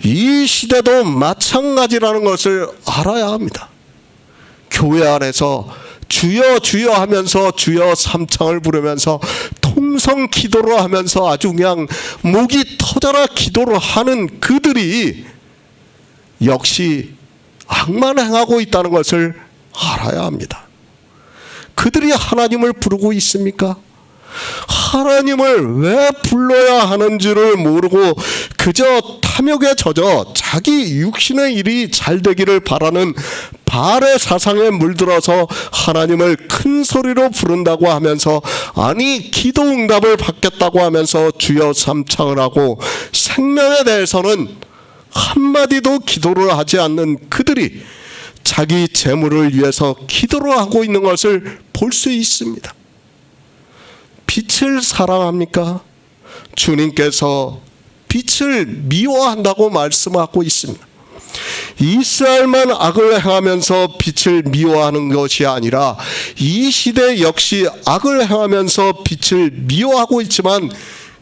이 시대도 마찬가지라는 것을 알아야 합니다. 교회 안에서 주여 주여 하면서 주여 삼창을 부르면서 통성 기도를 하면서 아주 그냥 목이 터져라 기도를 하는 그들이 역시 악만 행하고 있다는 것을 알아야 합니다. 그들이 하나님을 부르고 있습니까? 하나님을 왜 불러야 하는지를 모르고 그저 탐욕에 젖어 자기 육신의 일이 잘 되기를 바라는 바알의 사상에 물들어서 하나님을 큰 소리로 부른다고 하면서, 아니 기도 응답을 받겠다고 하면서 주여 삼창을 하고 생명에 대해서는 한마디도 기도를 하지 않는 그들이 자기 재물을 위해서 기도를 하고 있는 것을 볼 수 있습니다. 빛을 사랑합니까? 주님께서 빛을 미워한다고 말씀하고 있습니다. 이스라엘만 악을 행하면서 빛을 미워하는 것이 아니라 이 시대 역시 악을 행하면서 빛을 미워하고 있지만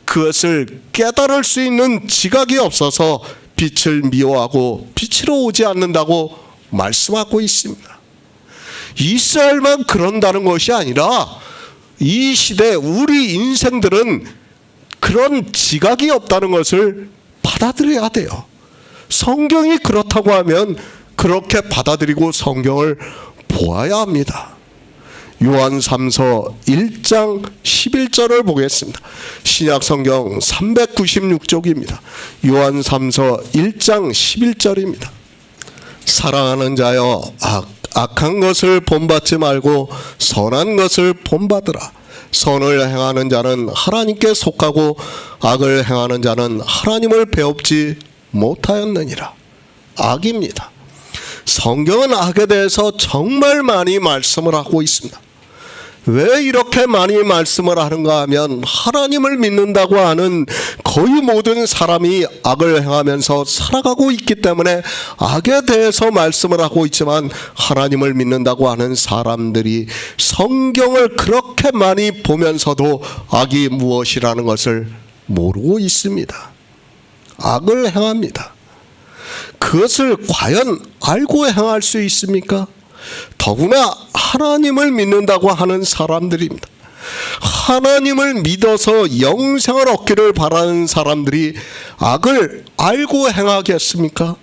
그것을 깨달을 수 있는 지각이 없어서 빛을 미워하고 빛으로 오지 않는다고 말씀하고 있습니다. 이스라엘만 그런다는 것이 아니라 이 시대 우리 인생들은 그런 지각이 없다는 것을 받아들여야 돼요. 성경이 그렇다고 하면 그렇게 받아들이고 성경을 보아야 합니다. 요한 3서 1장 11절을 보겠습니다. 신약 성경 396쪽입니다. 요한 3서 1장 11절입니다. 사랑하는 자여, 악한 것을 본받지 말고 선한 것을 본받으라. 선을 행하는 자는 하나님께 속하고 악을 행하는 자는 하나님을 배웁지 못하였느니라. 악입니다. 성경은 악에 대해서 정말 많이 말씀을 하고 있습니다. 왜 이렇게 많이 말씀을 하는가 하면 하나님을 믿는다고 하는 거의 모든 사람이 악을 행하면서 살아가고 있기 때문에 악에 대해서 말씀을 하고 있지만, 하나님을 믿는다고 하는 사람들이 성경을 그렇게 많이 보면서도 악이 무엇이라는 것을 모르고 있습니다. 악을 행합니다. 그것을 과연 알고 행할 수 있습니까? 더구나 하나님을 믿는다고 하는 사람들입니다. 하나님을 믿어서 영생을 얻기를 바라는 사람들이 악을 알고 행하겠습니까?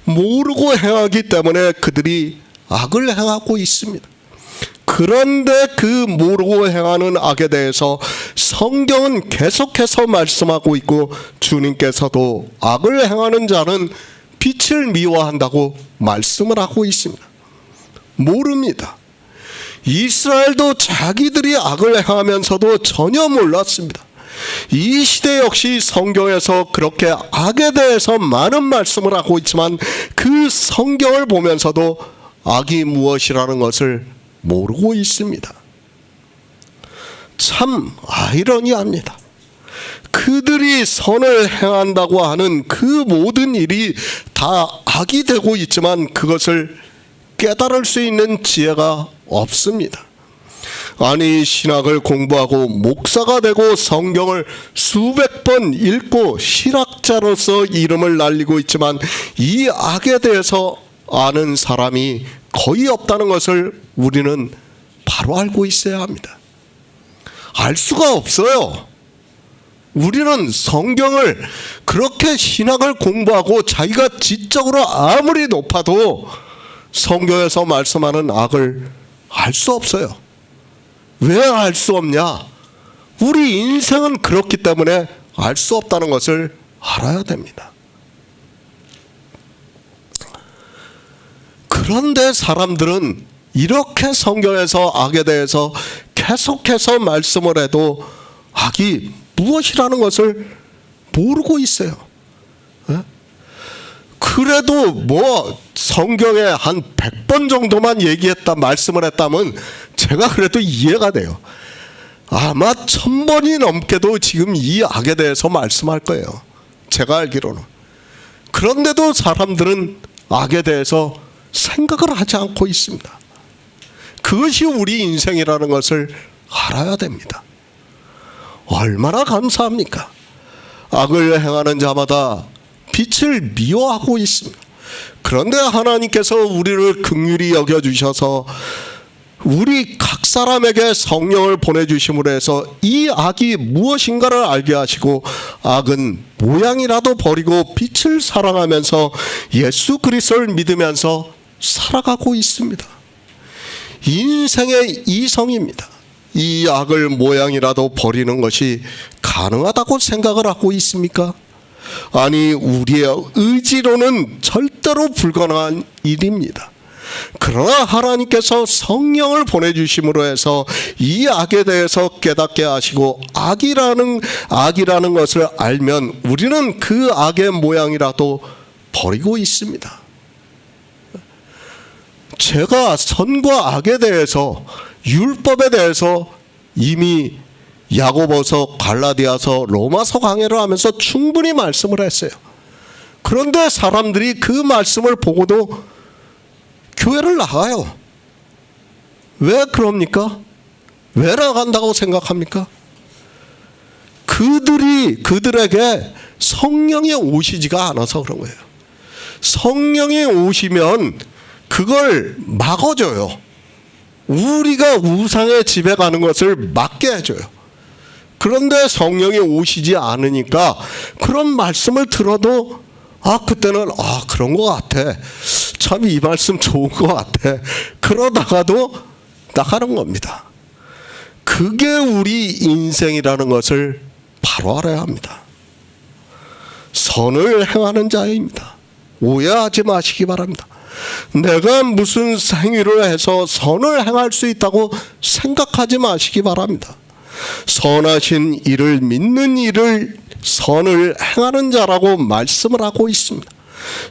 모르고 행하기 때문에 그들이 악을 행하고 있습니다. 그런데 그 모르고 행하는 악에 대해서 성경은 계속해서 말씀하고 있고, 주님께서도 악을 행하는 자는 빛을 미워한다고 말씀을 하고 있습니다. 모릅니다. 이스라엘도 자기들이 악을 행하면서도 전혀 몰랐습니다. 이 시대 역시 성경에서 그렇게 악에 대해서 많은 말씀을 하고 있지만 그 성경을 보면서도 악이 무엇이라는 것을 모르고 있습니다. 참 아이러니합니다. 그들이 선을 행한다고 하는 그 모든 일이 다 악이 되고 있지만 그것을 깨달을 수 있는 지혜가 없습니다. 아니, 신학을 공부하고 목사가 되고 성경을 수백 번 읽고 실학자로서 이름을 날리고 있지만 이 악에 대해서 아는 사람이 거의 없다는 것을 우리는 바로 알고 있어야 합니다. 알 수가 없어요. 우리는 성경을 그렇게 신학을 공부하고 자기가 지적으로 아무리 높아도 성경에서 말씀하는 악을 알 수 없어요. 왜 알 수 없냐? 우리 인생은 그렇기 때문에 알 수 없다는 것을 알아야 됩니다. 그런데 사람들은 이렇게 성경에서 악에 대해서 계속해서 말씀을 해도 악이 무엇이라는 것을 모르고 있어요. 그래도 뭐 성경에 한 100번 정도만 얘기했다 말씀을 했다면 제가 그래도 이해가 돼요. 아마 1000번이 넘게도 지금 이 악에 대해서 말씀할 거예요. 제가 알기로는. 그런데도 사람들은 악에 대해서 생각을 하지 않고 있습니다. 그것이 우리 인생이라는 것을 알아야 됩니다. 얼마나 감사합니까? 악을 행하는 자마다 빛을 미워하고 있습니다. 그런데 하나님께서 우리를 긍휼히 여겨주셔서 우리 각 사람에게 성령을 보내주심으로 해서 이 악이 무엇인가를 알게 하시고 악은 모양이라도 버리고 빛을 사랑하면서 예수 그리스도를 믿으면서 살아가고 있습니다. 인생의 이성입니다. 이 악을 모양이라도 버리는 것이 가능하다고 생각을 하고 있습니까? 아니, 우리의 의지로는 절대로 불가능한 일입니다. 그러나 하나님께서 성령을 보내주심으로 해서 이 악에 대해서 깨닫게 하시고 악이라는 것을 알면 우리는 그 악의 모양이라도 버리고 있습니다. 제가 선과 악에 대해서 율법에 대해서 이미 야고보서, 갈라디아서, 로마서 강해를 하면서 충분히 말씀을 했어요. 그런데 사람들이 그 말씀을 보고도 교회를 나가요. 왜 그럽니까? 왜 나간다고 생각합니까? 그들에게 성령이 오시지가 않아서 그런 거예요. 성령이 오시면 그걸 막아줘요. 우리가 우상의 집에 가는 것을 막게 해줘요. 그런데 성령이 오시지 않으니까 그런 말씀을 들어도 그때는 그런 것 같아. 참 이 말씀 좋은 것 같아. 그러다가도 나가는 겁니다. 그게 우리 인생이라는 것을 바로 알아야 합니다. 선을 행하는 자입니다. 오해하지 마시기 바랍니다. 내가 무슨 행위를 해서 선을 행할 수 있다고 생각하지 마시기 바랍니다. 선하신 이를 믿는 이를 선을 행하는 자라고 말씀을 하고 있습니다.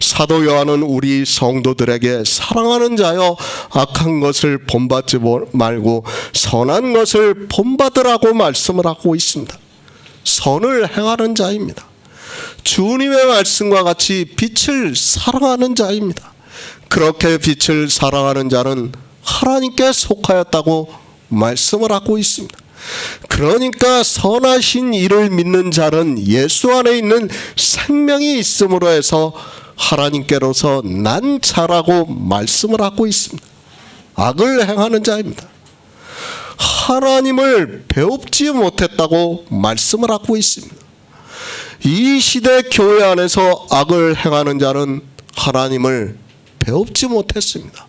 사도 요한은 우리 성도들에게 사랑하는 자여 악한 것을 본받지 말고 선한 것을 본받으라고 말씀을 하고 있습니다. 선을 행하는 자입니다. 주님의 말씀과 같이 빛을 사랑하는 자입니다. 그렇게 빛을 사랑하는 자는 하나님께 속하였다고 말씀을 하고 있습니다. 그러니까 선하신 이를 믿는 자는 예수 안에 있는 생명이 있음으로 해서 하나님께로서 난 자라고 말씀을 하고 있습니다. 악을 행하는 자입니다. 하나님을 배웁지 못했다고 말씀을 하고 있습니다. 이 시대 교회 안에서 악을 행하는 자는 하나님을 배웁지 못했습니다.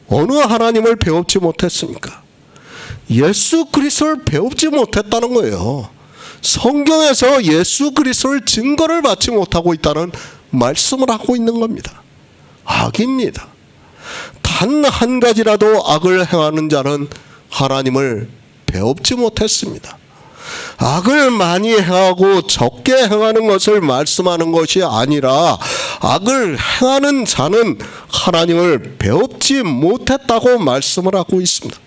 어느 하나님을 배웁지 못했습니까? 예수 그리스도를 배웁지 못했다는 거예요. 성경에서 예수 그리스도를 증거를 받지 못하고 있다는 말씀을 하고 있는 겁니다. 악입니다. 단 한 가지라도 악을 행하는 자는 하나님을 배웁지 못했습니다. 악을 많이 행하고 적게 행하는 것을 말씀하는 것이 아니라 악을 행하는 자는 하나님을 배웁지 못했다고 말씀을 하고 있습니다.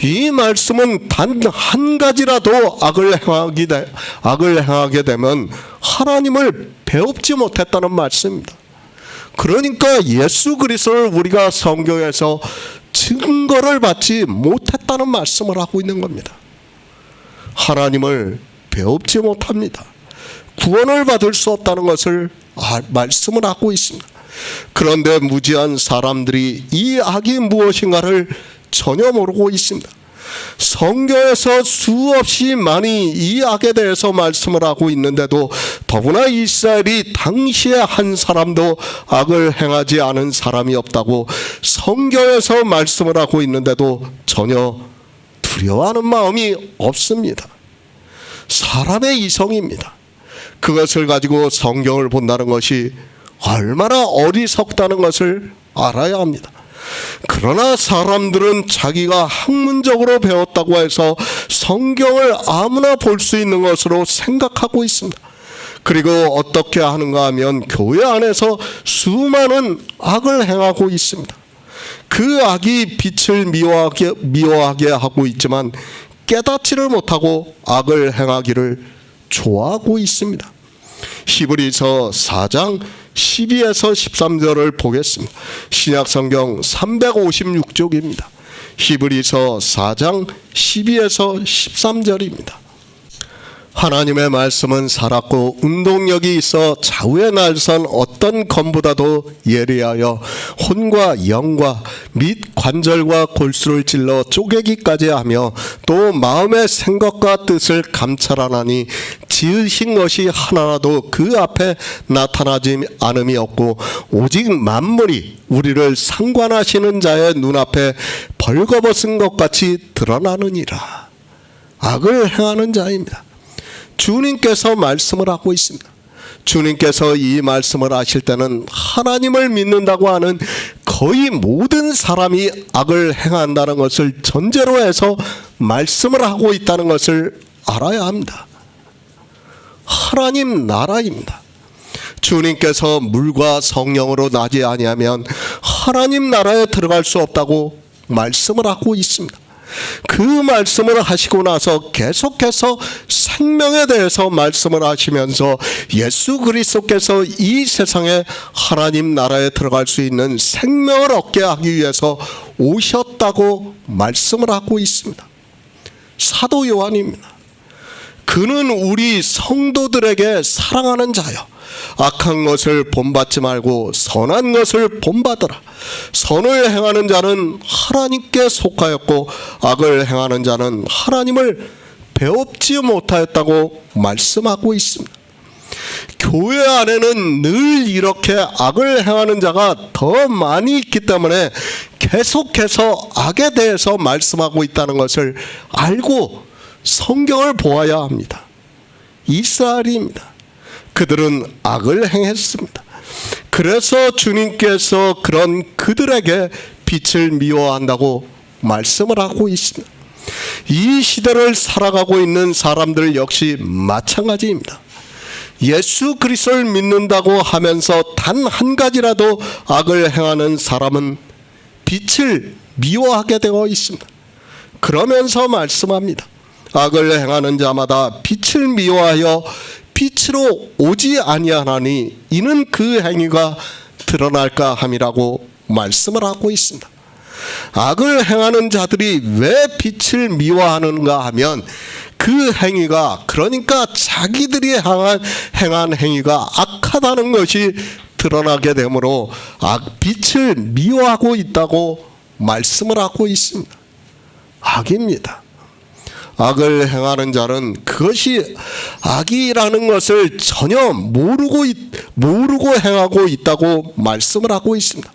이 말씀은 단 한 가지라도 악을 행하게 되면 하나님을 배웁지 못했다는 말씀입니다. 그러니까 예수 그리스도를 우리가 성경에서 증거를 받지 못했다는 말씀을 하고 있는 겁니다. 하나님을 배웁지 못합니다. 구원을 받을 수 없다는 것을 말씀을 하고 있습니다. 그런데 무지한 사람들이 이 악이 무엇인가를 전혀 모르고 있습니다. 성경에서 수없이 많이 이 악에 대해서 말씀을 하고 있는데도 더구나 이스라엘이 당시에 한 사람도 악을 행하지 않은 사람이 없다고 성경에서 말씀을 하고 있는데도 전혀 두려워하는 마음이 없습니다. 사람의 이성입니다. 그것을 가지고 성경을 본다는 것이 얼마나 어리석다는 것을 알아야 합니다. 그러나 사람들은 자기가 학문적으로 배웠다고 해서 성경을 아무나 볼 수 있는 것으로 생각하고 있습니다. 그리고 어떻게 하는가 하면 교회 안에서 수많은 악을 행하고 있습니다. 그 악이 빛을 미워하게 하고 있지만 깨닫지를 못하고 악을 행하기를 좋아하고 있습니다. 히브리서 4장 12에서 13절을 보겠습니다. 신약성경 356쪽입니다. 히브리서 4장 12에서 13절입니다. 하나님의 말씀은 살았고 운동력이 있어 좌우에 날선 어떤 검보다도 예리하여 혼과 영과 및 관절과 골수를 찔러 쪼개기까지 하며 또 마음의 생각과 뜻을 감찰하나니 지으신 것이 하나라도 그 앞에 나타나지 않음이 없고 오직 만물이 우리를 상관하시는 자의 눈앞에 벌거벗은 것 같이 드러나느니라. 악을 행하는 자입니다. 주님께서 말씀을 하고 있습니다. 주님께서 이 말씀을 하실 때는 하나님을 믿는다고 하는 거의 모든 사람이 악을 행한다는 것을 전제로 해서 말씀을 하고 있다는 것을 알아야 합니다. 하나님 나라입니다. 주님께서 물과 성령으로 나지 아니하면 하나님 나라에 들어갈 수 없다고 말씀을 하고 있습니다. 그 말씀을 하시고 나서 계속해서 생명에 대해서 말씀을 하시면서 예수 그리스도께서 이 세상에 하나님 나라에 들어갈 수 있는 생명을 얻게 하기 위해서 오셨다고 말씀을 하고 있습니다. 사도 요한입니다. 그는 우리 성도들에게 사랑하는 자요 악한 것을 본받지 말고 선한 것을 본받으라. 선을 행하는 자는 하나님께 속하였고 악을 행하는 자는 하나님을 배웁지 못하였다고 말씀하고 있습니다. 교회 안에는 늘 이렇게 악을 행하는 자가 더 많이 있기 때문에 계속해서 악에 대해서 말씀하고 있다는 것을 알고 성경을 보아야 합니다. 이스라엘입니다. 그들은 악을 행했습니다. 그래서 주님께서 그런 그들에게 빛을 미워한다고 말씀을 하고 있습니다. 이 시대를 살아가고 있는 사람들 역시 마찬가지입니다. 예수 그리스도를 믿는다고 하면서 단 한 가지라도 악을 행하는 사람은 빛을 미워하게 되어 있습니다. 그러면서 말씀합니다. 악을 행하는 자마다 빛을 미워하여 빛으로 오지 아니하나니 이는 그 행위가 드러날까 함이라고 말씀을 하고 있습니다. 악을 행하는 자들이 왜 빛을 미워하는가 하면 그 행위가, 그러니까 자기들이 행한 행위가 악하다는 것이 드러나게 되므로 빛을 미워하고 있다고 말씀을 하고 있습니다. 악입니다. 악을 행하는 자는 그것이 악이라는 것을 전혀 모르고 행하고 있다고 말씀을 하고 있습니다.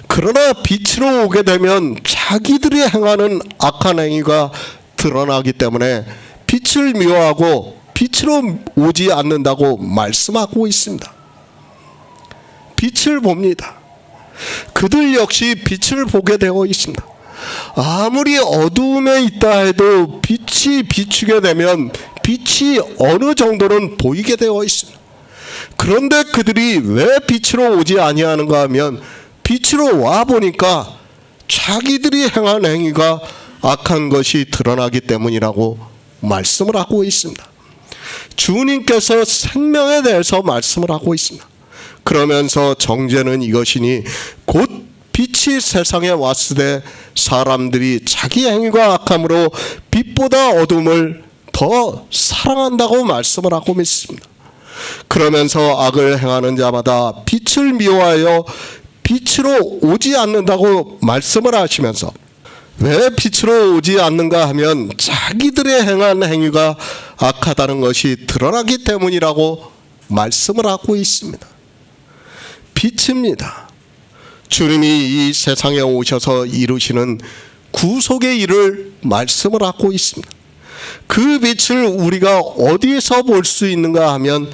그러나 빛으로 오게 되면 자기들이 행하는 악한 행위가 드러나기 때문에 빛을 미워하고 빛으로 오지 않는다고 말씀하고 있습니다. 빛을 봅니다. 그들 역시 빛을 보게 되어 있습니다. 아무리 어두움에 있다 해도 빛이 비추게 되면 빛이 어느 정도는 보이게 되어 있습니다. 그런데 그들이 왜 빛으로 오지 아니하는가 하면 빛으로 와 보니까 자기들이 행한 행위가 악한 것이 드러나기 때문이라고 말씀을 하고 있습니다. 주님께서 생명에 대해서 말씀을 하고 있습니다. 그러면서 정죄는 이것이니 곧 빛이 세상에 왔으되 사람들이 자기 행위가 악함으로 빛보다 어둠을 더 사랑한다고 말씀을 하고 있습니다. 그러면서 악을 행하는 자마다 빛을 미워하여 빛으로 오지 않는다고 말씀을 하시면서 왜 빛으로 오지 않는가 하면 자기들의 행한 행위가 악하다는 것이 드러나기 때문이라고 말씀을 하고 있습니다. 빛입니다. 주님이 이 세상에 오셔서 이루시는 구속의 일을 말씀을 하고 있습니다. 그 빛을 우리가 어디에서 볼 수 있는가 하면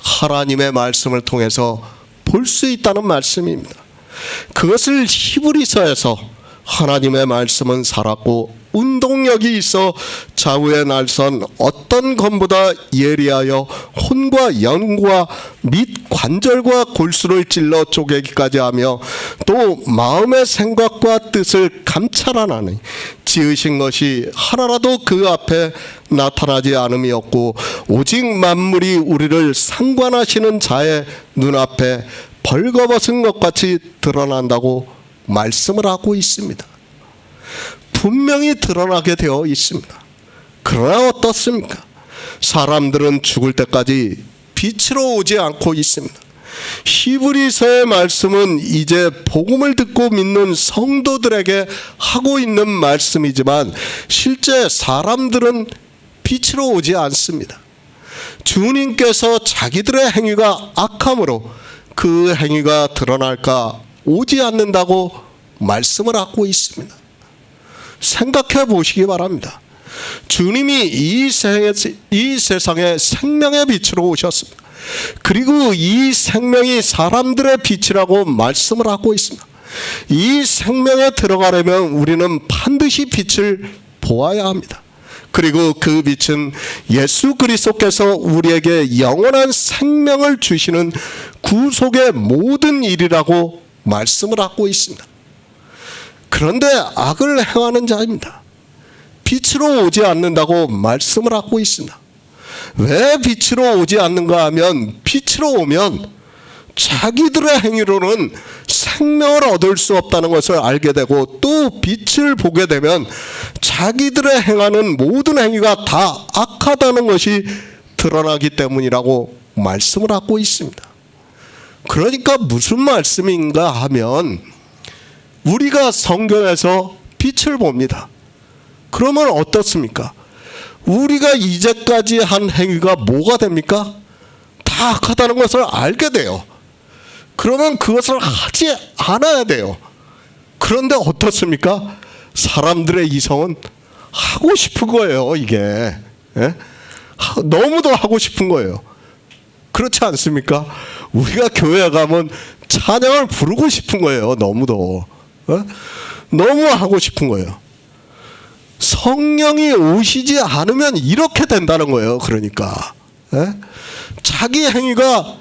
하나님의 말씀을 통해서 볼 수 있다는 말씀입니다. 그것을 히브리서에서 하나님의 말씀은 살았고 운동력이 있어 좌우의 날선 어떤 검보다 예리하여 혼과 영과 및 관절과 골수를 찔러 쪼개기까지 하며 또 마음의 생각과 뜻을 감찰하나니 지으신 것이 하나라도 그 앞에 나타나지 않음이 없고 오직 만물이 우리를 상관하시는 자의 눈앞에 벌거벗은 것 같이 드러난다고 말씀을 하고 있습니다. 분명히 드러나게 되어 있습니다. 그러나 어떻습니까? 사람들은 죽을 때까지 빛으로 오지 않고 있습니다. 히브리서의 말씀은 이제 복음을 듣고 믿는 성도들에게 하고 있는 말씀이지만 실제 사람들은 빛으로 오지 않습니다. 주님께서 자기들의 행위가 악함으로 그 행위가 드러날까 오지 않는다고 말씀을 하고 있습니다. 생각해 보시기 바랍니다. 주님이 이 세상에 생명의 빛으로 오셨습니다. 그리고 이 생명이 사람들의 빛이라고 말씀을 하고 있습니다. 이 생명에 들어가려면 우리는 반드시 빛을 보아야 합니다. 그리고 그 빛은 예수 그리스도께서 우리에게 영원한 생명을 주시는 구속의 모든 일이라고 말씀을 하고 있습니다. 그런데 악을 행하는 자입니다. 빛으로 오지 않는다고 말씀을 하고 있습니다. 왜 빛으로 오지 않는가 하면 빛으로 오면 자기들의 행위로는 생명을 얻을 수 없다는 것을 알게 되고 또 빛을 보게 되면 자기들의 행하는 모든 행위가 다 악하다는 것이 드러나기 때문이라고 말씀을 하고 있습니다. 그러니까 무슨 말씀인가 하면 우리가 성경에서 빛을 봅니다. 그러면 어떻습니까? 우리가 이제까지 한 행위가 뭐가 됩니까? 다 악하다는 것을 알게 돼요. 그러면 그것을 하지 않아야 돼요. 그런데 어떻습니까? 사람들의 이성은 하고 싶은 거예요, 이게. 예? 너무도 하고 싶은 거예요. 그렇지 않습니까? 우리가 교회 가면 찬양을 부르고 싶은 거예요, 너무도. 너무 하고 싶은 거예요. 성령이 오시지 않으면 이렇게 된다는 거예요. 그러니까 자기 행위가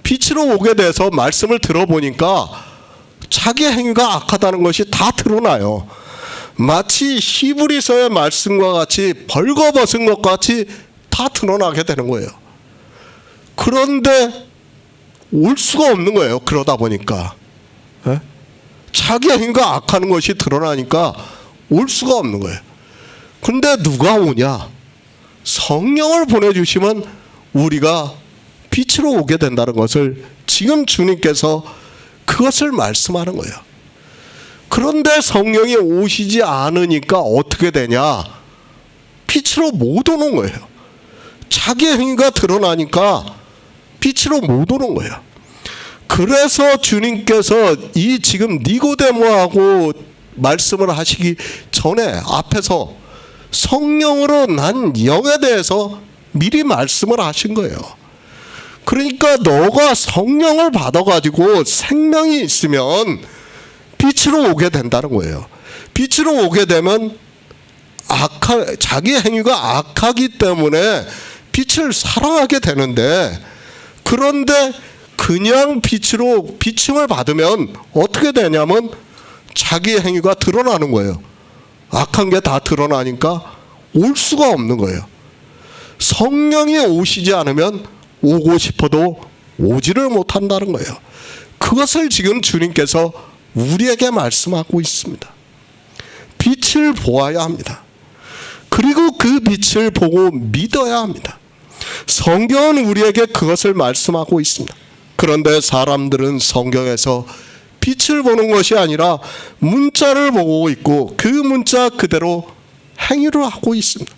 빛으로 오게 돼서 말씀을 들어보니까 자기 행위가 악하다는 것이 다 드러나요. 마치 히브리서의 말씀과 같이 벌거벗은 것 같이 다 드러나게 되는 거예요. 그런데 올 수가 없는 거예요. 그러다 보니까 자기 행위가 악하는 것이 드러나니까 올 수가 없는 거예요. 근데 누가 오냐? 성령을 보내주시면 우리가 빛으로 오게 된다는 것을 지금 주님께서 그것을 말씀하는 거예요. 그런데 성령이 오시지 않으니까 어떻게 되냐? 빛으로 못 오는 거예요. 자기 행위가 드러나니까 빛으로 못 오는 거예요. 그래서 주님께서 이 지금 니고데모하고 말씀을 하시기 전에 앞에서 성령으로 난 영에 대해서 미리 말씀을 하신 거예요. 그러니까 너가 성령을 받아가지고 생명이 있으면 빛으로 오게 된다는 거예요. 빛으로 오게 되면 자기 행위가 악하기 때문에 빛을 사랑하게 되는데, 그런데 그냥 빛으로 비침을 받으면 어떻게 되냐면 자기 행위가 드러나는 거예요. 악한 게 다 드러나니까 올 수가 없는 거예요. 성령이 오시지 않으면 오고 싶어도 오지를 못한다는 거예요. 그것을 지금 주님께서 우리에게 말씀하고 있습니다. 빛을 보아야 합니다. 그리고 그 빛을 보고 믿어야 합니다. 성경은 우리에게 그것을 말씀하고 있습니다. 그런데 사람들은 성경에서 빛을 보는 것이 아니라 문자를 보고 있고 그 문자 그대로 행위를 하고 있습니다.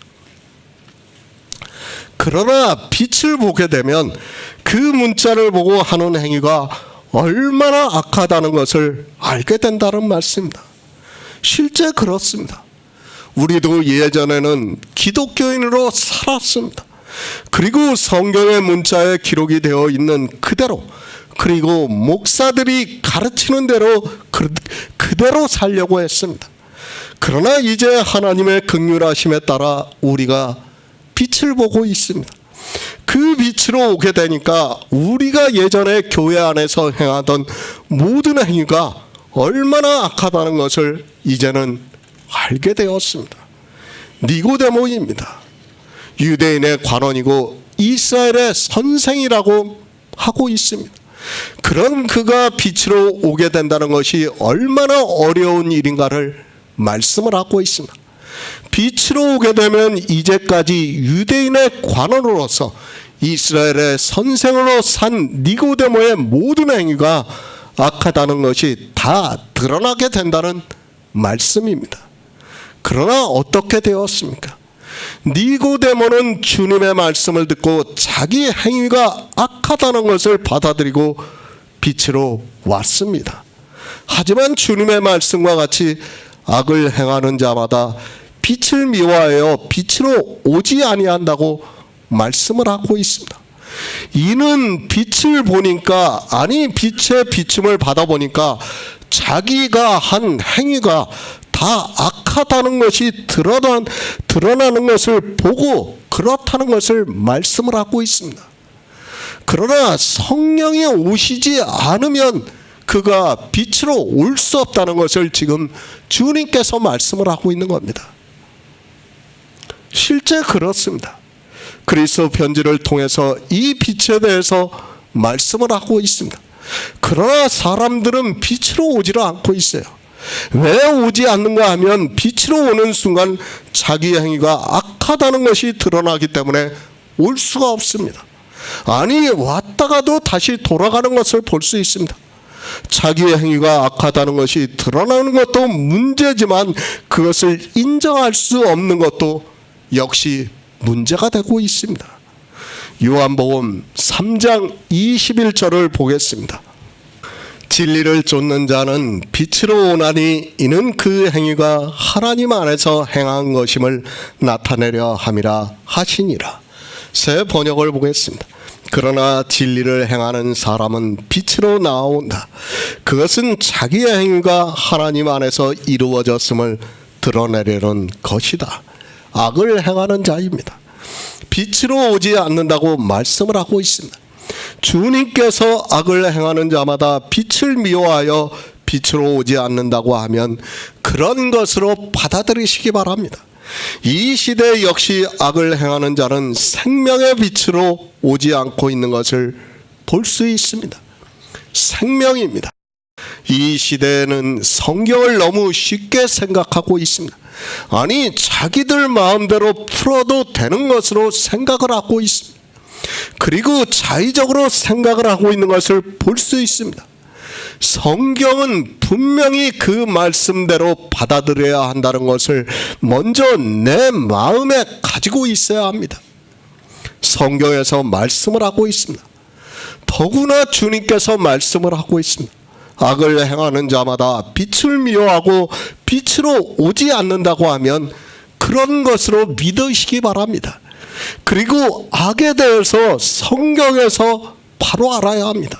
그러나 빛을 보게 되면 그 문자를 보고 하는 행위가 얼마나 악하다는 것을 알게 된다는 말씀입니다. 실제 그렇습니다. 우리도 예전에는 기독교인으로 살았습니다. 그리고 성경의 문자에 기록이 되어 있는 그대로, 그리고 목사들이 가르치는 대로 그대로 살려고 했습니다. 그러나 이제 하나님의 긍휼하심에 따라 우리가 빛을 보고 있습니다. 그 빛으로 오게 되니까 우리가 예전에 교회 안에서 행하던 모든 행위가 얼마나 악하다는 것을 이제는 알게 되었습니다. 니고데모입니다. 유대인의 관원이고 이스라엘의 선생이라고 하고 있습니다. 그런 그가 빛으로 오게 된다는 것이 얼마나 어려운 일인가를 말씀을 하고 있습니다. 빛으로 오게 되면 이제까지 유대인의 관원으로서 이스라엘의 선생으로 산 니고데모의 모든 행위가 악하다는 것이 다 드러나게 된다는 말씀입니다. 그러나 어떻게 되었습니까? 니고데모는 주님의 말씀을 듣고 자기 행위가 악하다는 것을 받아들이고 빛으로 왔습니다. 하지만 주님의 말씀과 같이 악을 행하는 자마다 빛을 미워하여 빛으로 오지 아니한다고 말씀을 하고 있습니다. 이는 빛을 보니까, 아니 빛의 비춤을 받아보니까 자기가 한 행위가 다 악하다는 것이 드러나는 것을 보고 그렇다는 것을 말씀을 하고 있습니다. 그러나 성령이 오시지 않으면 그가 빛으로 올 수 없다는 것을 지금 주님께서 말씀을 하고 있는 겁니다. 실제 그렇습니다. 그리스도 편지를 통해서 이 빛에 대해서 말씀을 하고 있습니다. 그러나 사람들은 빛으로 오지를 않고 있어요. 왜 오지 않는가 하면 빛으로 오는 순간 자기 행위가 악하다는 것이 드러나기 때문에 올 수가 없습니다. 아니 왔다가도 다시 돌아가는 것을 볼 수 있습니다. 자기의 행위가 악하다는 것이 드러나는 것도 문제지만 그것을 인정할 수 없는 것도 역시 문제가 되고 있습니다. 요한복음 3장 21절을 보겠습니다. 진리를 쫓는 자는 빛으로 오나니 이는 그 행위가 하나님 안에서 행한 것임을 나타내려 함이라 하시니라. 새 번역을 보겠습니다. 그러나 진리를 행하는 사람은 빛으로 나온다. 그것은 자기의 행위가 하나님 안에서 이루어졌음을 드러내려는 것이다. 악을 행하는 자입니다. 빛으로 오지 않는다고 말씀을 하고 있습니다. 주님께서 악을 행하는 자마다 빛을 미워하여 빛으로 오지 않는다고 하면 그런 것으로 받아들이시기 바랍니다. 이 시대 역시 악을 행하는 자는 생명의 빛으로 오지 않고 있는 것을 볼 수 있습니다. 생명입니다. 이 시대에는 성경을 너무 쉽게 생각하고 있습니다. 아니 자기들 마음대로 풀어도 되는 것으로 생각을 하고 있습니다. 그리고 자의적으로 생각을 하고 있는 것을 볼 수 있습니다. 성경은 분명히 그 말씀대로 받아들여야 한다는 것을 먼저 내 마음에 가지고 있어야 합니다. 성경에서 말씀을 하고 있습니다. 더구나 주님께서 말씀을 하고 있습니다. 악을 행하는 자마다 빛을 미워하고 빛으로 오지 않는다고 하면 그런 것으로 믿으시기 바랍니다. 그리고 악에 대해서 성경에서 바로 알아야 합니다.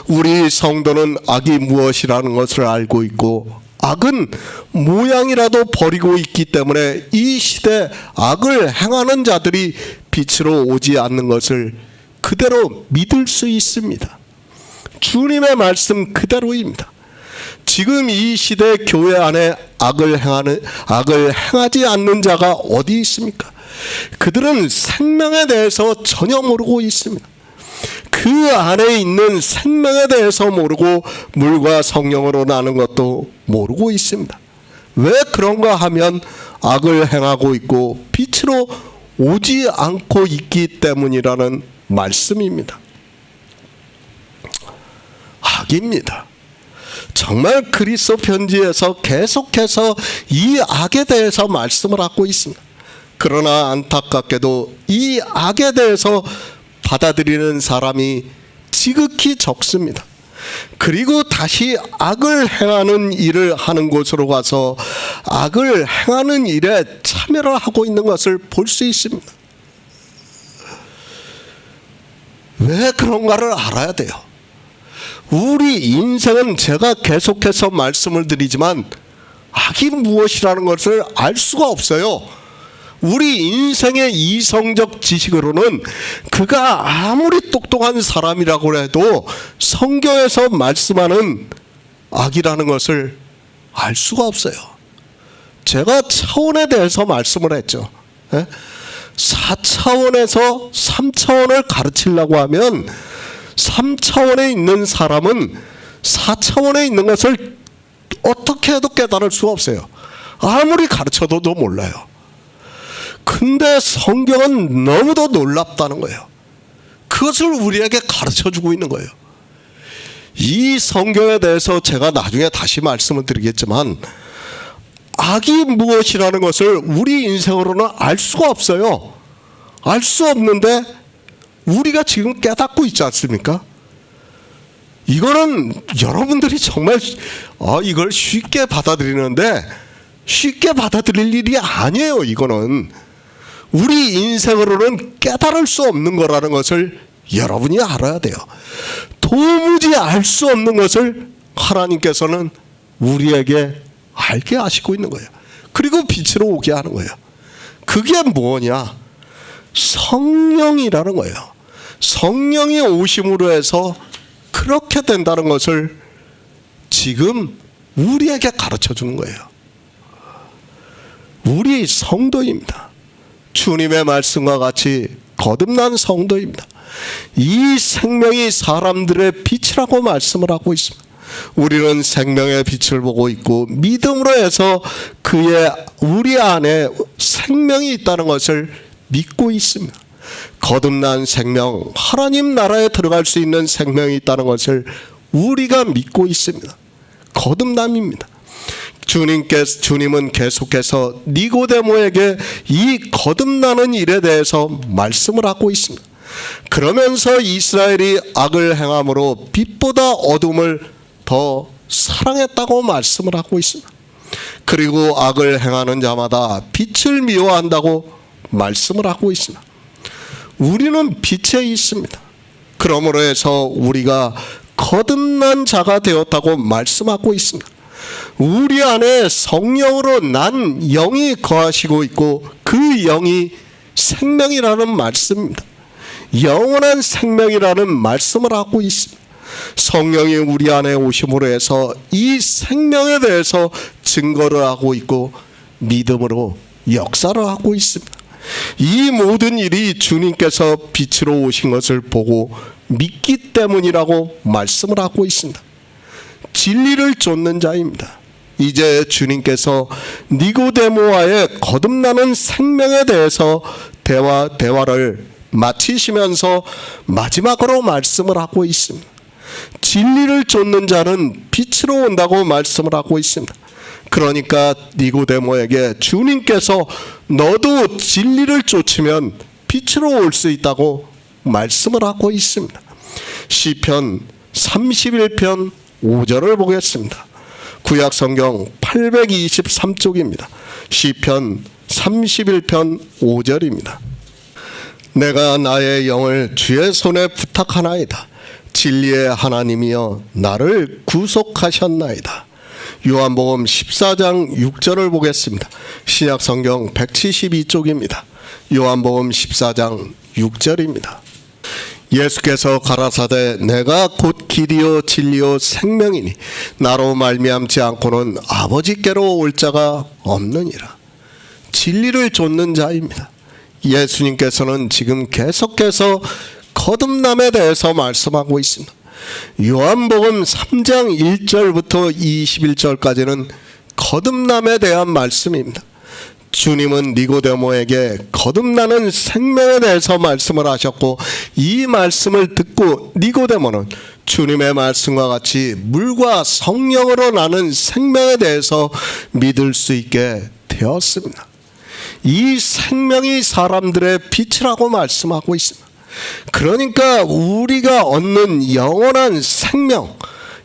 우리 성도는 악이 무엇이라는 것을 알고 있고 악은 모양이라도 버리고 있기 때문에 이 시대 악을 행하는 자들이 빛으로 오지 않는 것을 그대로 믿을 수 있습니다. 주님의 말씀 그대로입니다. 지금 이 시대 교회 안에 악을 행하지 않는 자가 어디 있습니까? 그들은 생명에 대해서 전혀 모르고 있습니다. 그 안에 있는 생명에 대해서 모르고 물과 성령으로 나는 것도 모르고 있습니다. 왜 그런가 하면 악을 행하고 있고 빛으로 오지 않고 있기 때문이라는 말씀입니다. 악입니다. 정말 그리스도 편지에서 계속해서 이 악에 대해서 말씀을 하고 있습니다. 그러나 안타깝게도 이 악에 대해서 받아들이는 사람이 지극히 적습니다. 그리고 다시 악을 행하는 일을 하는 곳으로 가서 악을 행하는 일에 참여를 하고 있는 것을 볼 수 있습니다. 왜 그런가를 알아야 돼요. 우리 인생은 제가 계속해서 말씀을 드리지만 악이 무엇이라는 것을 알 수가 없어요. 우리 인생의 이성적 지식으로는 그가 아무리 똑똑한 사람이라고 해도 성경에서 말씀하는 악이라는 것을 알 수가 없어요. 제가 차원에 대해서 말씀을 했죠. 4차원에서 3차원을 가르치려고 하면 3차원에 있는 사람은 4차원에 있는 것을 어떻게 해도 깨달을 수가 없어요. 아무리 가르쳐도 몰라요. 근데 성경은 너무도 놀랍다는 거예요. 그것을 우리에게 가르쳐주고 있는 거예요. 이 성경에 대해서 제가 나중에 다시 말씀을 드리겠지만 악이 무엇이라는 것을 우리 인생으로는 알 수가 없어요. 알 수 없는데 우리가 지금 깨닫고 있지 않습니까? 이거는 여러분들이 정말 이걸 쉽게 받아들이는데 쉽게 받아들일 일이 아니에요. 이거는 우리 인생으로는 깨달을 수 없는 거라는 것을 여러분이 알아야 돼요. 도무지 알 수 없는 것을 하나님께서는 우리에게 알게 하시고 있는 거예요. 그리고 빛으로 오게 하는 거예요. 그게 뭐냐? 성령이라는 거예요. 성령이 오심으로 해서 그렇게 된다는 것을 지금 우리에게 가르쳐 주는 거예요. 우리 성도입니다. 주님의 말씀과 같이 거듭난 성도입니다. 이 생명이 사람들의 빛이라고 말씀을 하고 있습니다. 우리는 생명의 빛을 보고 있고 믿음으로 해서 우리 안에 생명이 있다는 것을 믿고 있습니다. 거듭난 생명, 하나님 나라에 들어갈 수 있는 생명이 있다는 것을 우리가 믿고 있습니다. 거듭남입니다. 주님은 계속해서 니고데모에게 이 거듭나는 일에 대해서 말씀을 하고 있습니다. 그러면서 이스라엘이 악을 행함으로 빛보다 어둠을 더 사랑했다고 말씀을 하고 있습니다. 그리고 악을 행하는 자마다 빛을 미워한다고 말씀을 하고 있습니다. 우리는 빛에 있습니다. 그러므로 해서 우리가 거듭난 자가 되었다고 말씀하고 있습니다. 우리 안에 성령으로 난 영이 거하시고 있고 그 영이 생명이라는 말씀입니다. 영원한 생명이라는 말씀을 하고 있습니다. 성령이 우리 안에 오심으로 해서 이 생명에 대해서 증거를 하고 있고 믿음으로 역사를 하고 있습니다. 이 모든 일이 주님께서 빛으로 오신 것을 보고 믿기 때문이라고 말씀을 하고 있습니다. 진리를 쫓는 자입니다. 이제 주님께서 니고데모와의 거듭나는 생명에 대해서 대화를 마치시면서 마지막으로 말씀을 하고 있습니다. 진리를 쫓는 자는 빛으로 온다고 말씀을 하고 있습니다. 그러니까 니고데모에게 주님께서 너도 진리를 쫓으면 빛으로 올 수 있다고 말씀을 하고 있습니다. 시편 31편 5절을 보겠습니다. 구약성경 823쪽입니다. 시편 31편 5절입니다. 내가 나의 영을 주의 손에 부탁하나이다. 진리의 하나님이여 나를 구속하셨나이다. 요한복음 14장 6절을 보겠습니다. 신약성경 172쪽입니다. 요한복음 14장 6절입니다. 예수께서 가라사대 내가 곧 길이요 진리요 생명이니 나로 말미암지 않고는 아버지께로 올 자가 없느니라. 진리를 좇는 자입니다. 예수님께서는 지금 계속해서 거듭남에 대해서 말씀하고 있습니다. 요한복음 3장 1절부터 21절까지는 거듭남에 대한 말씀입니다. 주님은 니고데모에게 거듭나는 생명에 대해서 말씀을 하셨고, 이 말씀을 듣고 니고데모는 주님의 말씀과 같이 물과 성령으로 나는 생명에 대해서 믿을 수 있게 되었습니다. 이 생명이 사람들의 빛이라고 말씀하고 있습니다. 그러니까 우리가 얻는 영원한 생명,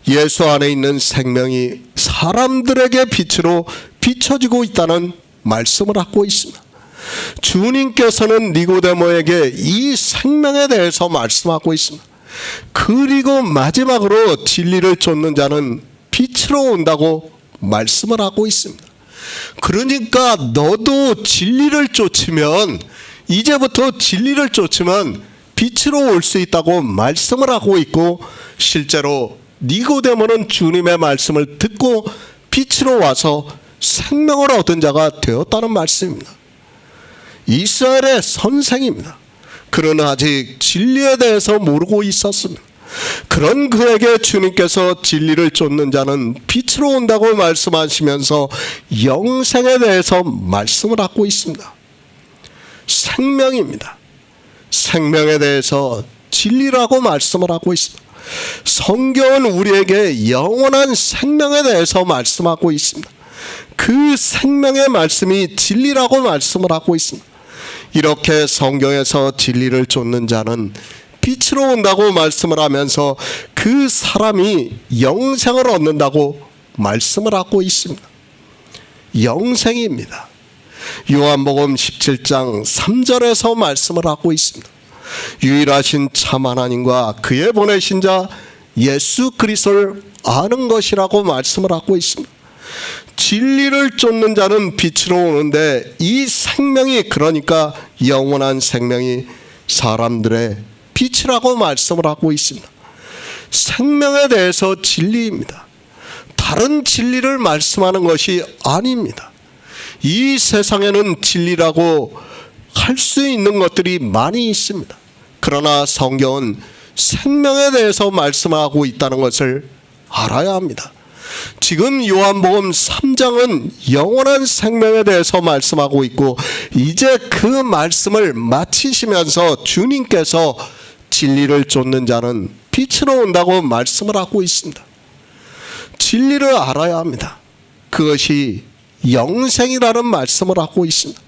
예수 안에 있는 생명이 사람들에게 빛으로 비춰지고 있다는 말씀을 하고 있습니다. 주님께서는 니고데모에게 이 생명에 대해서 말씀하고 있습니다. 그리고 마지막으로 진리를 좇는 자는 빛으로 온다고 말씀을 하고 있습니다. 그러니까 너도 진리를 쫓으면, 이제부터 진리를 쫓으면 빛으로 올 수 있다고 말씀을 하고 있고, 실제로 니고데모는 주님의 말씀을 듣고 빛으로 와서 생명을 얻은 자가 되었다는 말씀입니다. 이스라엘의 선생입니다. 그러나 아직 진리에 대해서 모르고 있었습니다. 그런 그에게 주님께서 진리를 쫓는 자는 빛으로 온다고 말씀하시면서 영생에 대해서 말씀을 하고 있습니다. 생명입니다. 생명에 대해서 진리라고 말씀을 하고 있습니다. 성경은 우리에게 영원한 생명에 대해서 말씀하고 있습니다. 그 생명의 말씀이 진리라고 말씀을 하고 있습니다. 이렇게 성경에서 진리를 쫓는 자는 빛으로 온다고 말씀을 하면서 그 사람이 영생을 얻는다고 말씀을 하고 있습니다. 영생입니다. 요한복음 17장 3절에서 말씀을 하고 있습니다. 유일하신 참 하나님과 그의 보내신 자 예수 그리스도를 아는 것이라고 말씀을 하고 있습니다. 진리를 쫓는 자는 빛으로 오는데, 이 생명이, 그러니까 영원한 생명이 사람들의 빛이라고 말씀을 하고 있습니다. 생명에 대해서 진리입니다. 다른 진리를 말씀하는 것이 아닙니다. 이 세상에는 진리라고 할 수 있는 것들이 많이 있습니다. 그러나 성경은 생명에 대해서 말씀하고 있다는 것을 알아야 합니다. 지금 요한복음 3장은 영원한 생명에 대해서 말씀하고 있고, 이제 그 말씀을 마치시면서 주님께서 진리를 쫓는 자는 빛으로 온다고 말씀을 하고 있습니다. 진리를 알아야 합니다. 그것이 영생이라는 말씀을 하고 있습니다.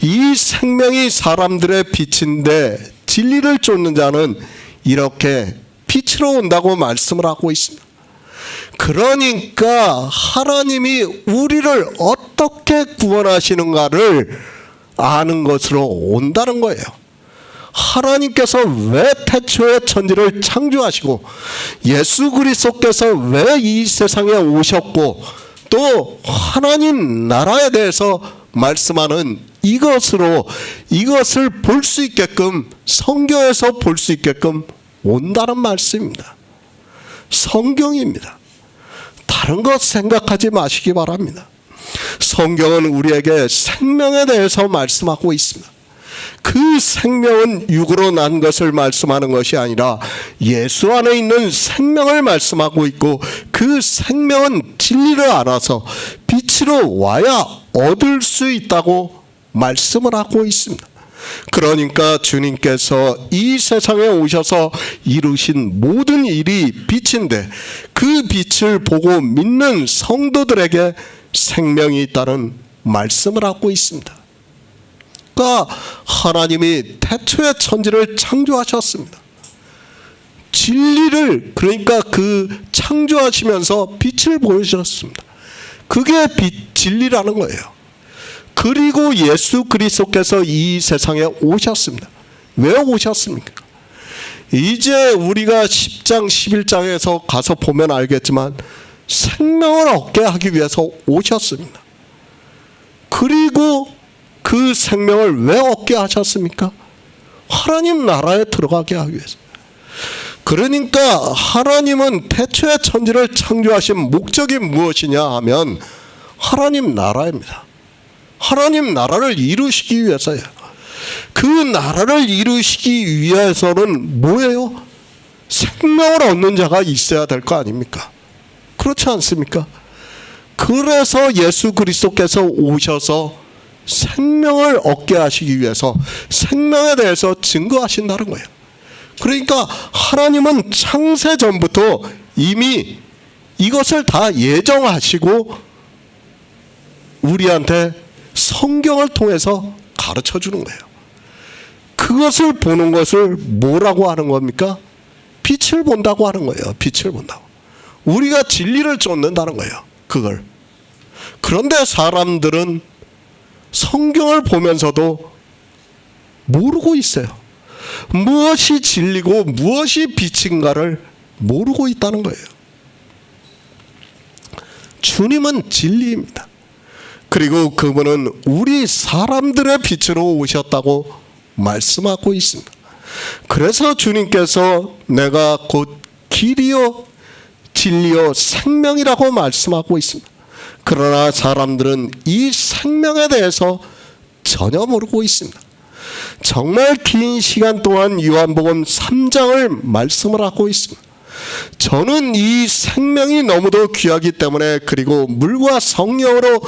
이 생명이 사람들의 빛인데, 진리를 쫓는 자는 이렇게 빛으로 온다고 말씀을 하고 있습니다. 그러니까 하나님이 우리를 어떻게 구원하시는가를 아는 것으로 온다는 거예요. 하나님께서 왜 태초에 천지를 창조하시고, 예수 그리스도께서 왜 이 세상에 오셨고, 또 하나님 나라에 대해서 말씀하는 이것을 볼 수 있게끔, 성경에서 볼 수 있게끔 온다는 말씀입니다. 성경입니다. 다른 것 생각하지 마시기 바랍니다. 성경은 우리에게 생명에 대해서 말씀하고 있습니다. 그 생명은 육으로 난 것을 말씀하는 것이 아니라 예수 안에 있는 생명을 말씀하고 있고, 그 생명은 진리를 알아서 빛으로 와야 얻을 수 있다고 말씀을 하고 있습니다. 그러니까 주님께서 이 세상에 오셔서 이루신 모든 일이 빛인데, 그 빛을 보고 믿는 성도들에게 생명이 있다는 말씀을 하고 있습니다. 그러니까 하나님이 태초에 천지를 창조하셨습니다. 진리를, 그러니까 그 창조하시면서 빛을 보여주셨습니다. 그게 진리라는 거예요. 그리고 예수 그리스도께서 이 세상에 오셨습니다. 왜 오셨습니까? 이제 우리가 10장 11장에서 가서 보면 알겠지만 생명을 얻게 하기 위해서 오셨습니다. 그리고 그 생명을 왜 얻게 하셨습니까? 하나님 나라에 들어가게 하기 위해서. 그러니까 하나님은 태초에 천지를 창조하신 목적이 무엇이냐 하면 하나님 나라입니다. 하나님 나라를 이루시기 위해서요. 그 나라를 이루시기 위해서는 뭐예요? 생명을 얻는 자가 있어야 될 거 아닙니까? 그렇지 않습니까? 그래서 예수 그리스도께서 오셔서 생명을 얻게 하시기 위해서 생명에 대해서 증거하신다는 거예요. 그러니까 하나님은 창세 전부터 이미 이것을 다 예정하시고 우리한테 성경을 통해서 가르쳐 주는 거예요. 그것을 보는 것을 뭐라고 하는 겁니까? 빛을 본다고 하는 거예요. 빛을 본다고. 우리가 진리를 쫓는다는 거예요. 그걸. 그런데 사람들은 성경을 보면서도 모르고 있어요. 무엇이 진리고 무엇이 빛인가를 모르고 있다는 거예요. 주님은 진리입니다. 그리고 그분은 우리 사람들의 빛으로 오셨다고 말씀하고 있습니다. 그래서 주님께서 내가 곧 길이요 진리요 생명이라고 말씀하고 있습니다. 그러나 사람들은 이 생명에 대해서 전혀 모르고 있습니다. 정말 긴 시간 동안 요한복음 3장을 말씀을 하고 있습니다. 저는 이 생명이 너무도 귀하기 때문에, 그리고 물과 성령으로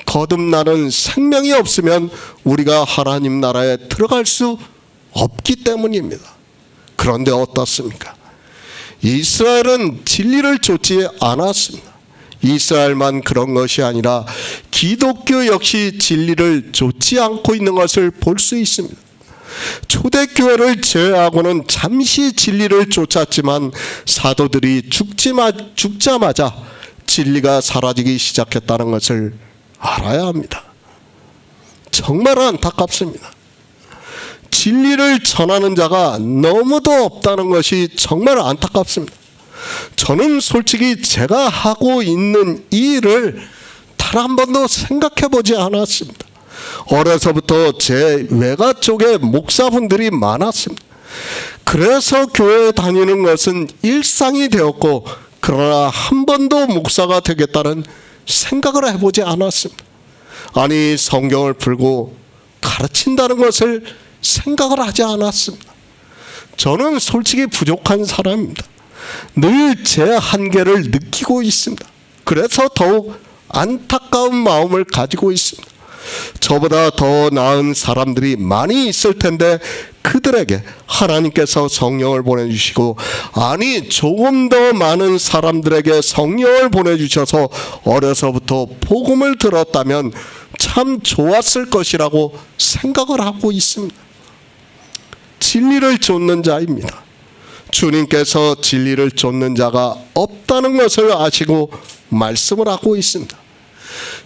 거듭나는 생명이 없으면 우리가 하나님 나라에 들어갈 수 없기 때문입니다. 그런데 어떻습니까? 이스라엘은 진리를 쫓지 않았습니다. 이스라엘만 그런 것이 아니라 기독교 역시 진리를 쫓지 않고 있는 것을 볼 수 있습니다. 초대교회를 제외하고는 잠시 진리를 쫓았지만 사도들이 죽자마자 진리가 사라지기 시작했다는 것을 알아야 합니다. 정말 안타깝습니다. 진리를 전하는 자가 너무도 없다는 것이 정말 안타깝습니다. 저는 솔직히 제가 하고 있는 이 일을 단 한 번도 생각해 보지 않았습니다. 어려서부터 제 외가 쪽에 목사분들이 많았습니다. 그래서 교회에 다니는 것은 일상이 되었고, 그러나 한 번도 목사가 되겠다는 생각을 해보지 않았습니다. 아니, 성경을 풀고 가르친다는 것을 생각을 하지 않았습니다. 저는 솔직히 부족한 사람입니다. 늘 제 한계를 느끼고 있습니다. 그래서 더욱 안타까운 마음을 가지고 있습니다. 저보다 더 나은 사람들이 많이 있을 텐데 그들에게 하나님께서 성령을 보내주시고, 아니 조금 더 많은 사람들에게 성령을 보내주셔서 어려서부터 복음을 들었다면 참 좋았을 것이라고 생각을 하고 있습니다. 진리를 쫓는 자입니다. 주님께서 진리를 쫓는 자가 없다는 것을 아시고 말씀을 하고 있습니다.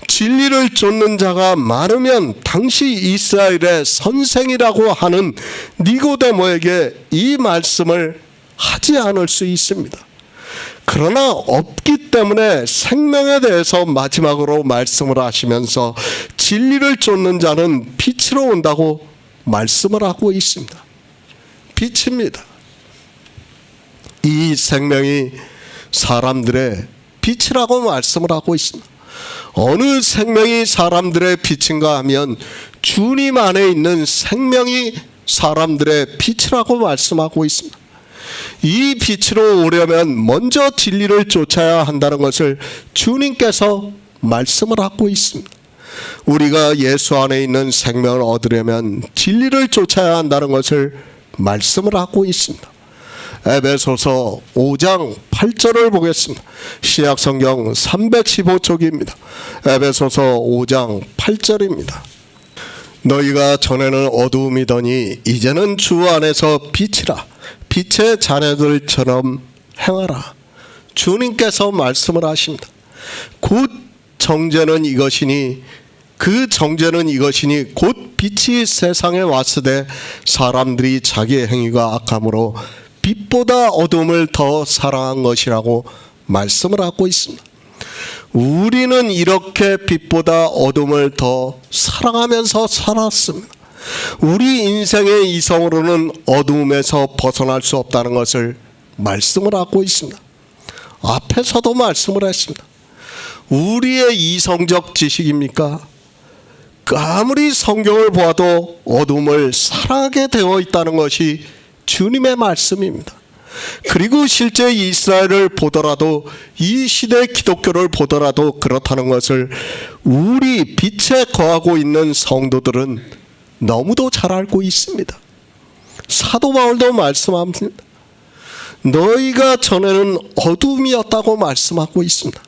진리를 쫓는 자가 많으면 당시 이스라엘의 선생이라고 하는 니고데모에게 이 말씀을 하지 않을 수 있습니다. 그러나 없기 때문에 생명에 대해서 마지막으로 말씀을 하시면서 진리를 쫓는 자는 빛으로 온다고 말씀을 하고 있습니다. 빛입니다. 이 생명이 사람들의 빛이라고 말씀을 하고 있습니다. 어느 생명이 사람들의 빛인가 하면 주님 안에 있는 생명이 사람들의 빛이라고 말씀하고 있습니다. 이 빛으로 오려면 먼저 진리를 쫓아야 한다는 것을 주님께서 말씀을 하고 있습니다. 우리가 예수 안에 있는 생명을 얻으려면 진리를 쫓아야 한다는 것을 말씀을 하고 있습니다. 에베소서 5장 8절을 보겠습니다. 신약성경 315쪽입니다. 에베소서 5장 8절입니다. 너희가 전에는 어두움이더니 이제는 주 안에서 빛이라. 빛의 자녀들처럼 행하라. 주님께서 말씀을 하십니다. 곧 정죄는 이것이니 그 정죄는 이것이니 곧 빛이 세상에 왔으되 사람들이 자기의 행위가 악함으로 빛보다 어둠을 더 사랑한 것이라고 말씀을 하고 있습니다. 우리는 이렇게 빛보다 어둠을 더 사랑하면서 살았습니다. 우리 인생의 이성으로는 어둠에서 벗어날 수 없다는 것을 말씀을 하고 있습니다. 앞에서도 말씀을 했습니다. 우리의 이성적 지식입니까? 아무리 성경을 보아도 어둠을 사랑하게 되어 있다는 것이 주님의 말씀입니다. 그리고 실제 이스라엘을 보더라도 이 시대 기독교를 보더라도 그렇다는 것을 우리 빛에 거하고 있는 성도들은 너무도 잘 알고 있습니다. 사도 바울도 말씀합니다. 너희가 전에는 어둠이었다고 말씀하고 있습니다.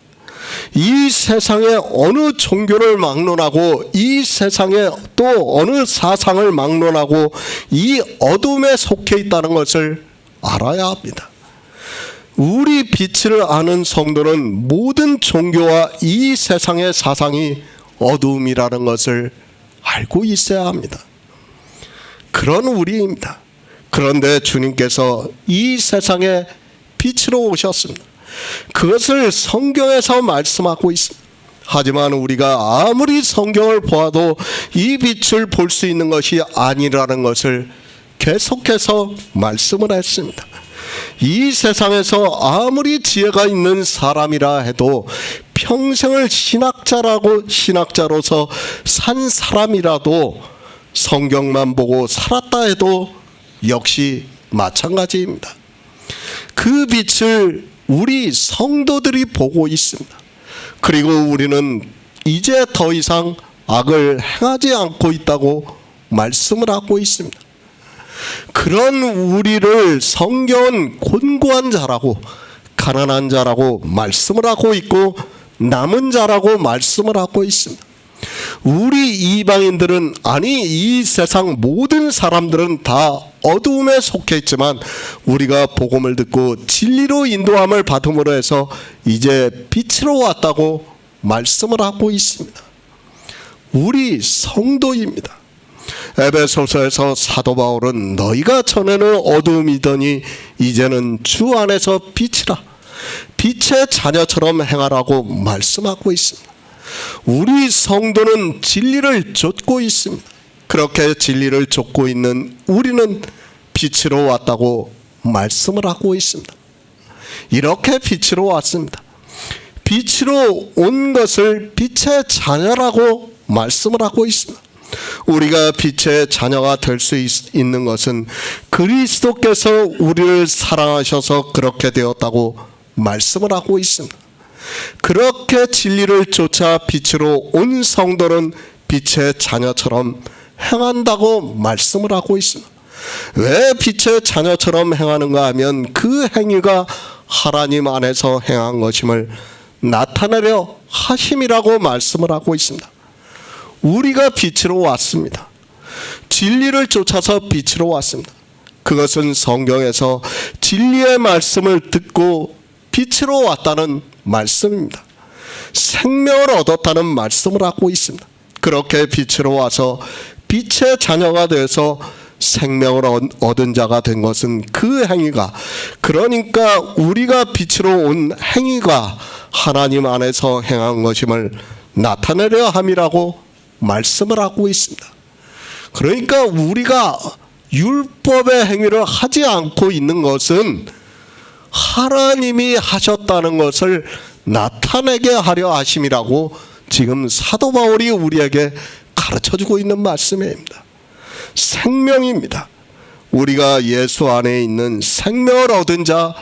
이 세상에 어느 종교를 막론하고 이 세상에 또 어느 사상을 막론하고 이 어둠에 속해 있다는 것을 알아야 합니다. 우리 빛을 아는 성도는 모든 종교와 이 세상의 사상이 어둠이라는 것을 알고 있어야 합니다. 그런 우리입니다. 그런데 주님께서 이 세상에 빛으로 오셨습니다. 그것을 성경에서 말씀하고 있습니다. 하지만 우리가 아무리 성경을 보아도 이 빛을 볼 수 있는 것이 아니라는 것을 계속해서 말씀을 했습니다. 이 세상에서 아무리 지혜가 있는 사람이라 해도 평생을 신학자로서 산 사람이라도 성경만 보고 살았다 해도 역시 마찬가지입니다. 그 빛을 우리 성도들이 보고 있습니다. 그리고 우리는 이제 더 이상 악을 행하지 않고 있다고 말씀을 하고 있습니다. 그런 우리를 성경은 곤고한 자라고 가난한 자라고 말씀을 하고 있고 남은 자라고 말씀을 하고 있습니다. 우리 이방인들은 아니 이 세상 모든 사람들은 다 어두움에 속해 있지만 우리가 복음을 듣고 진리로 인도함을 받음으로 해서 이제 빛으로 왔다고 말씀을 하고 있습니다. 우리 성도입니다. 에베소서에서 사도 바울은 너희가 전에는 어둠이더니 이제는 주 안에서 빛이라 빛의 자녀처럼 행하라고 말씀하고 있습니다. 우리 성도는 진리를 좇고 있습니다. 그렇게 진리를 좇고 있는 우리는 빛으로 왔다고 말씀을 하고 있습니다. 이렇게 빛으로 왔습니다. 빛으로 온 것을 빛의 자녀라고 말씀을 하고 있습니다. 우리가 빛의 자녀가 될 수 있는 것은 그리스도께서 우리를 사랑하셔서 그렇게 되었다고 말씀을 하고 있습니다. 그렇게 진리를 쫓아 빛으로 온 성도는 빛의 자녀처럼 행한다고 말씀을 하고 있습니다. 왜 빛의 자녀처럼 행하는가 하면 그 행위가 하나님 안에서 행한 것임을 나타내려 하심이라고 말씀을 하고 있습니다. 우리가 빛으로 왔습니다. 진리를 쫓아서 빛으로 왔습니다. 그것은 성경에서 진리의 말씀을 듣고 빛으로 왔다는 말씀입니다. 생명을 얻었다는 말씀을 하고 있습니다. 그렇게 빛으로 와서 빛의 자녀가 되어서 생명을 얻은 자가 된 것은 그 행위가 그러니까 우리가 빛으로 온 행위가 하나님 안에서 행한 것임을 나타내려 함이라고 말씀을 하고 있습니다. 그러니까 우리가 율법의 행위를 하지 않고 있는 것은 하나님이 하셨다는 것을 나타내게 하려 하심이라고 지금 사도 바울이 우리에게 가르쳐주고 있는 말씀입니다. 생명입니다. 우리가 예수 안에 있는 생명을 얻은 자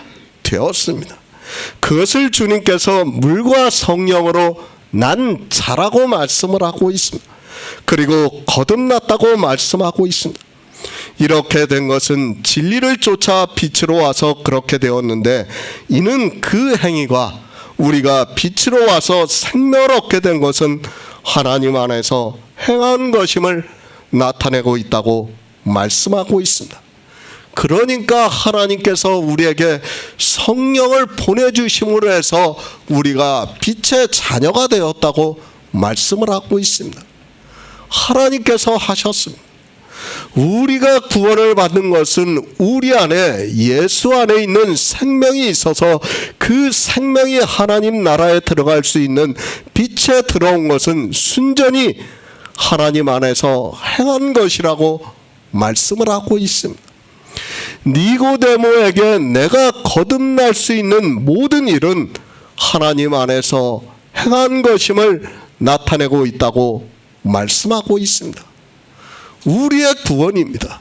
되었습니다. 그것을 주님께서 물과 성령으로 난 자라고 말씀을 하고 있습니다. 그리고 거듭났다고 말씀하고 있습니다. 이렇게 된 것은 진리를 쫓아 빛으로 와서 그렇게 되었는데 이는 그 행위가 우리가 빛으로 와서 생명을 얻게 된 것은 하나님 안에서 행한 것임을 나타내고 있다고 말씀하고 있습니다. 그러니까 하나님께서 우리에게 성령을 보내주심으로 해서 우리가 빛의 자녀가 되었다고 말씀을 하고 있습니다. 하나님께서 하셨습니다. 우리가 구원을 받는 것은 우리 안에 예수 안에 있는 생명이 있어서 그 생명이 하나님 나라에 들어갈 수 있는 빛에 들어온 것은 순전히 하나님 안에서 행한 것이라고 말씀을 하고 있습니다. 니고데모에게 내가 거듭날 수 있는 모든 일은 하나님 안에서 행한 것임을 나타내고 있다고 말씀하고 있습니다. 우리의 구원입니다.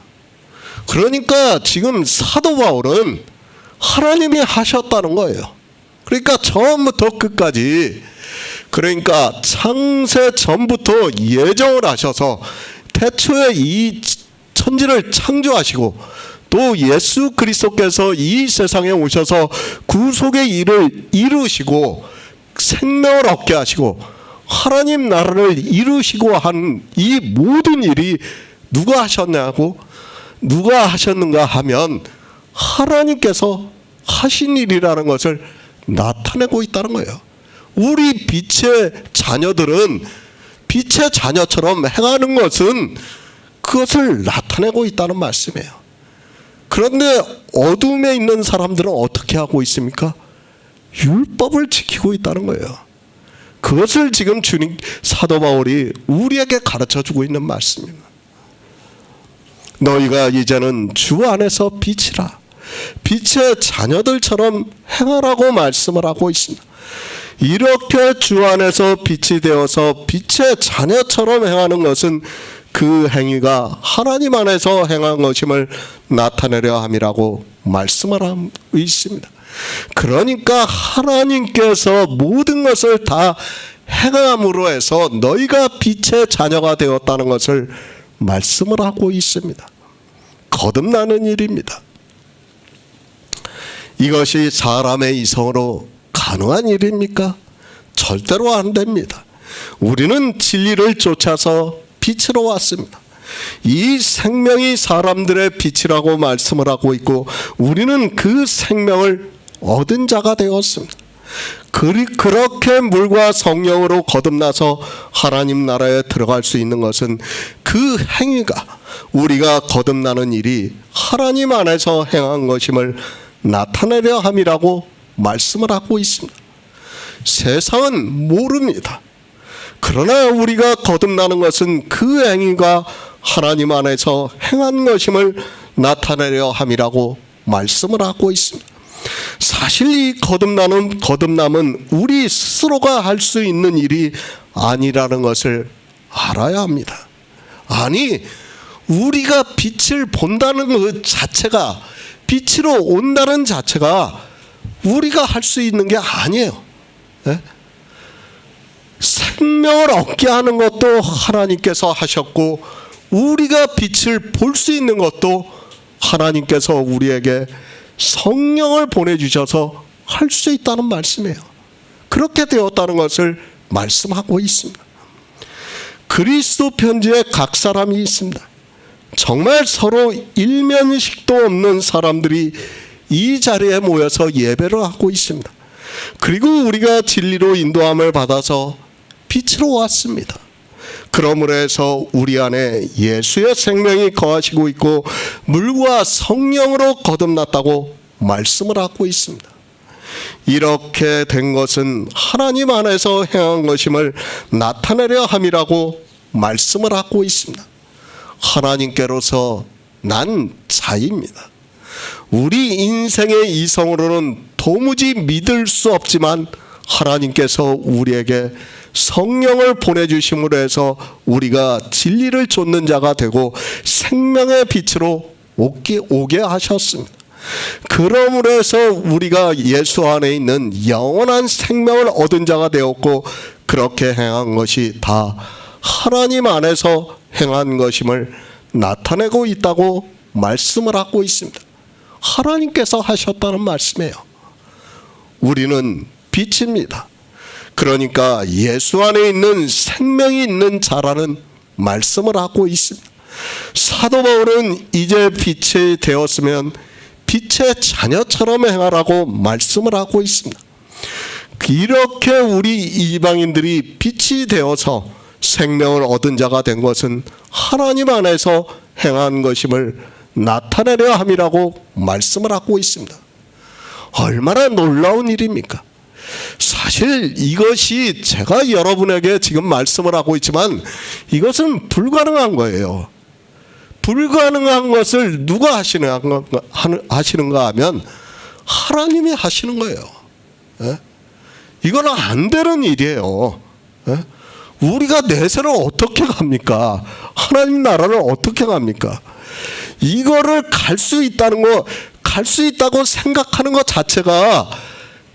그러니까 지금 사도 바울은 하나님이 하셨다는 거예요. 그러니까 처음부터 끝까지, 그러니까 창세 전부터 예정을 하셔서 태초에 이 천지를 창조하시고 또 예수 그리스도께서 이 세상에 오셔서 구속의 일을 이루시고 생명을 얻게 하시고 하나님 나라를 이루시고 한 이 모든 일이 누가 하셨냐고, 누가 하셨는가 하면 하나님께서 하신 일이라는 것을 나타내고 있다는 거예요. 우리 빛의 자녀들은 빛의 자녀처럼 행하는 것은 그것을 나타내고 있다는 말씀이에요. 그런데 어둠에 있는 사람들은 어떻게 하고 있습니까? 율법을 지키고 있다는 거예요. 그것을 지금 주님 사도 바울이 우리에게 가르쳐주고 있는 말씀입니다. 너희가 이제는 주 안에서 빛이라, 빛의 자녀들처럼 행하라고 말씀을 하고 있습니다. 이렇게 주 안에서 빛이 되어서 빛의 자녀처럼 행하는 것은 그 행위가 하나님 안에서 행한 것임을 나타내려 함이라고 말씀을 하고 있습니다. 그러니까 하나님께서 모든 것을 다 행함으로 해서 너희가 빛의 자녀가 되었다는 것을 말씀을 하고 있습니다. 거듭나는 일입니다. 이것이 사람의 이성으로 가능한 일입니까? 절대로 안 됩니다. 우리는 진리를 쫓아서 빛으로 왔습니다. 이 생명이 사람들의 빛이라고 말씀을 하고 있고 우리는 그 생명을 얻은 자가 되었습니다. 그렇게 물과 성령으로 거듭나서 하나님 나라에 들어갈 수 있는 것은 그 행위가, 우리가 거듭나는 일이 하나님 안에서 행한 것임을 나타내려 함이라고 말씀을 하고 있습니다. 세상은 모릅니다. 그러나 우리가 거듭나는 것은 그 행위가 하나님 안에서 행한 것임을 나타내려 함이라고 말씀을 하고 있습니다. 사실 이 거듭남은 우리 스스로가 할 수 있는 일이 아니라는 것을 알아야 합니다. 아니, 우리가 빛을 본다는 것 자체가, 빛으로 온다는 자체가 우리가 할 수 있는 게 아니에요. 네? 생명을 얻게 하는 것도 하나님께서 하셨고 우리가 빛을 볼 수 있는 것도 하나님께서 우리에게 성령을 보내주셔서 할 수 있다는 말씀이에요. 그렇게 되었다는 것을 말씀하고 있습니다. 그리스도 편지에 각 사람이 있습니다. 정말 서로 일면식도 없는 사람들이 이 자리에 모여서 예배를 하고 있습니다. 그리고 우리가 진리로 인도함을 받아서 빛으로 왔습니다. 그러므로 해서 우리 안에 예수의 생명이 거하시고 있고 물과 성령으로 거듭났다고 말씀을 하고 있습니다. 이렇게 된 것은 하나님 안에서 행한 것임을 나타내려 함이라고 말씀을 하고 있습니다. 하나님께로서 난 자입니다. 우리 인생의 이성으로는 도무지 믿을 수 없지만 하나님께서 우리에게 성령을 보내주심으로 해서 우리가 진리를 좇는 자가 되고 생명의 빛으로 오게 하셨습니다. 그러므로 해서 우리가 예수 안에 있는 영원한 생명을 얻은 자가 되었고 그렇게 행한 것이 다 하나님 안에서 행한 것임을 나타내고 있다고 말씀을 하고 있습니다. 하나님께서 하셨다는 말씀이에요. 우리는 빛입니다. 그러니까 예수 안에 있는 생명이 있는 자라는 말씀을 하고 있습니다. 사도 바울은 이제 빛이 되었으면 빛의 자녀처럼 행하라고 말씀을 하고 있습니다. 이렇게 우리 이방인들이 빛이 되어서 생명을 얻은 자가 된 것은 하나님 안에서 행한 것임을 나타내려 함이라고 말씀을 하고 있습니다. 얼마나 놀라운 일입니까? 사실 이것이 제가 여러분에게 지금 말씀을 하고 있지만 이것은 불가능한 거예요. 불가능한 것을 누가 하시는가 하면 하나님이 하시는 거예요. 예? 이거는 안 되는 일이에요. 예? 우리가 내세를 어떻게 갑니까? 하나님 나라를 어떻게 갑니까? 이거를 갈 수 있다는 거, 갈 수 있다고 생각하는 것 자체가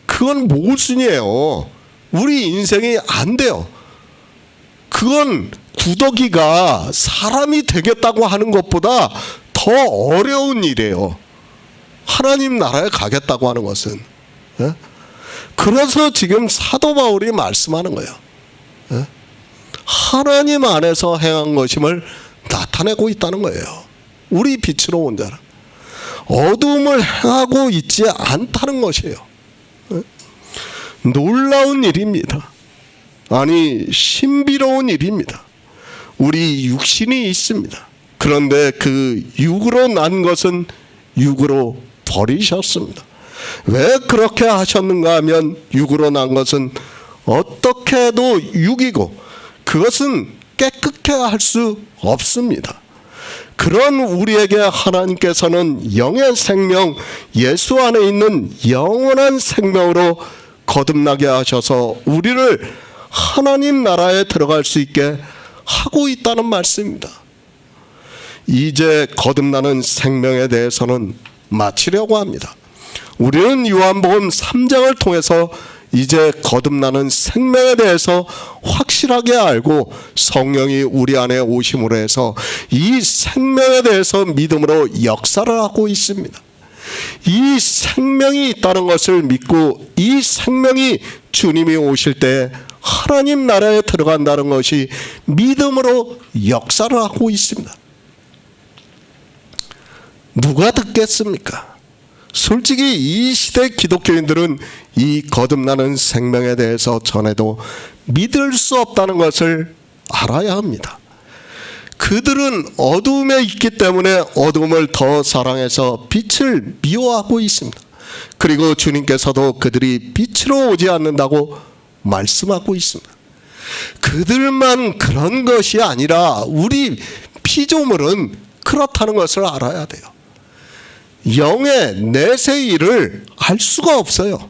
그건 모순이에요. 우리 인생이 안 돼요. 그건 구더기가 사람이 되겠다고 하는 것보다 더 어려운 일이에요. 하나님 나라에 가겠다고 하는 것은. 예? 그래서 지금 사도 바울이 말씀하는 거예요. 예? 하나님 안에서 행한 것임을 나타내고 있다는 거예요. 우리 빛으로 온 자는 어둠을 행하고 있지 않다는 것이에요. 예? 놀라운 일입니다. 아니, 신비로운 일입니다. 우리 육신이 있습니다. 그런데 그 육으로 난 것은 육으로 버리셨습니다. 왜 그렇게 하셨는가 하면 육으로 난 것은 어떻게 해도 육이고 그것은 깨끗해 할 수 없습니다. 그런 우리에게 하나님께서는 영의 생명, 예수 안에 있는 영원한 생명으로 거듭나게 하셔서 우리를 하나님 나라에 들어갈 수 있게 하고 있다는 말씀입니다. 이제 거듭나는 생명에 대해서는 마치려고 합니다. 우리는 요한복음 3장을 통해서 이제 거듭나는 생명에 대해서 확실하게 알고 성령이 우리 안에 오심으로 해서 이 생명에 대해서 믿음으로 역사를 하고 있습니다. 이 생명이 있다는 것을 믿고 이 생명이 주님이 오실 때 하나님 나라에 들어간다는 것이 믿음으로 역사를 하고 있습니다. 누가 듣겠습니까? 솔직히 이 시대 기독교인들은 이 거듭나는 생명에 대해서 전해도 믿을 수 없다는 것을 알아야 합니다. 그들은 어둠에 있기 때문에 어둠을 더 사랑해서 빛을 미워하고 있습니다. 그리고 주님께서도 그들이 빛으로 오지 않는다고 말씀하고 있습니다. 그들만 그런 것이 아니라 우리 피조물은 그렇다는 것을 알아야 돼요. 영의 내세의 일을 알 수가 없어요.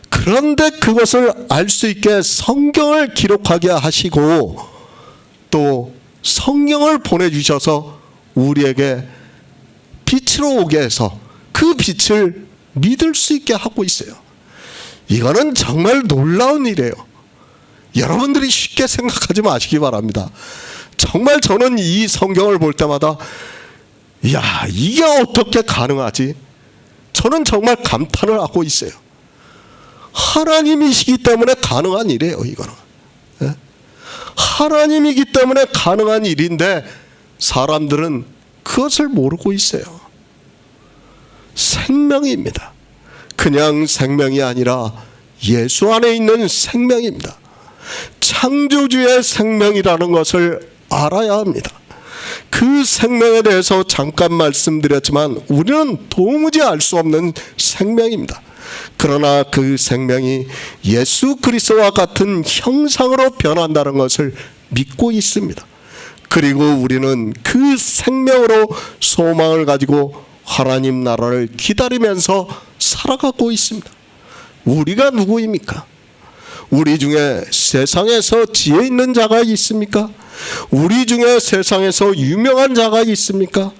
그런데 그것을 알 수 있게 성경을 기록하게 하시고 또 성령을 보내주셔서 우리에게 빛으로 오게 해서 그 빛을 믿을 수 있게 하고 있어요. 이거는 정말 놀라운 일이에요. 여러분들이 쉽게 생각하지 마시기 바랍니다. 정말 저는 이 성경을 볼 때마다 야, 이게 어떻게 가능하지? 저는 정말 감탄을 하고 있어요. 하나님이시기 때문에 가능한 일이에요, 이거는. 예? 하나님이기 때문에 가능한 일인데 사람들은 그것을 모르고 있어요. 생명입니다. 그냥 생명이 아니라 예수 안에 있는 생명입니다. 창조주의 생명이라는 것을 알아야 합니다. 그 생명에 대해서 잠깐 말씀드렸지만 우리는 도무지 알 수 없는 생명입니다. 그러나 그 생명이 예수 그리스도와 같은 형상으로 변한다는 것을 믿고 있습니다. 그리고 우리는 그 생명으로 소망을 가지고 하나님 나라를 기다리면서 살아가고 있습니다. 우리가 누구입니까? 우리 중에 세상에서 지혜 있는 자가 있습니까? 우리 중에 세상에서 유명한 자가 있습니까?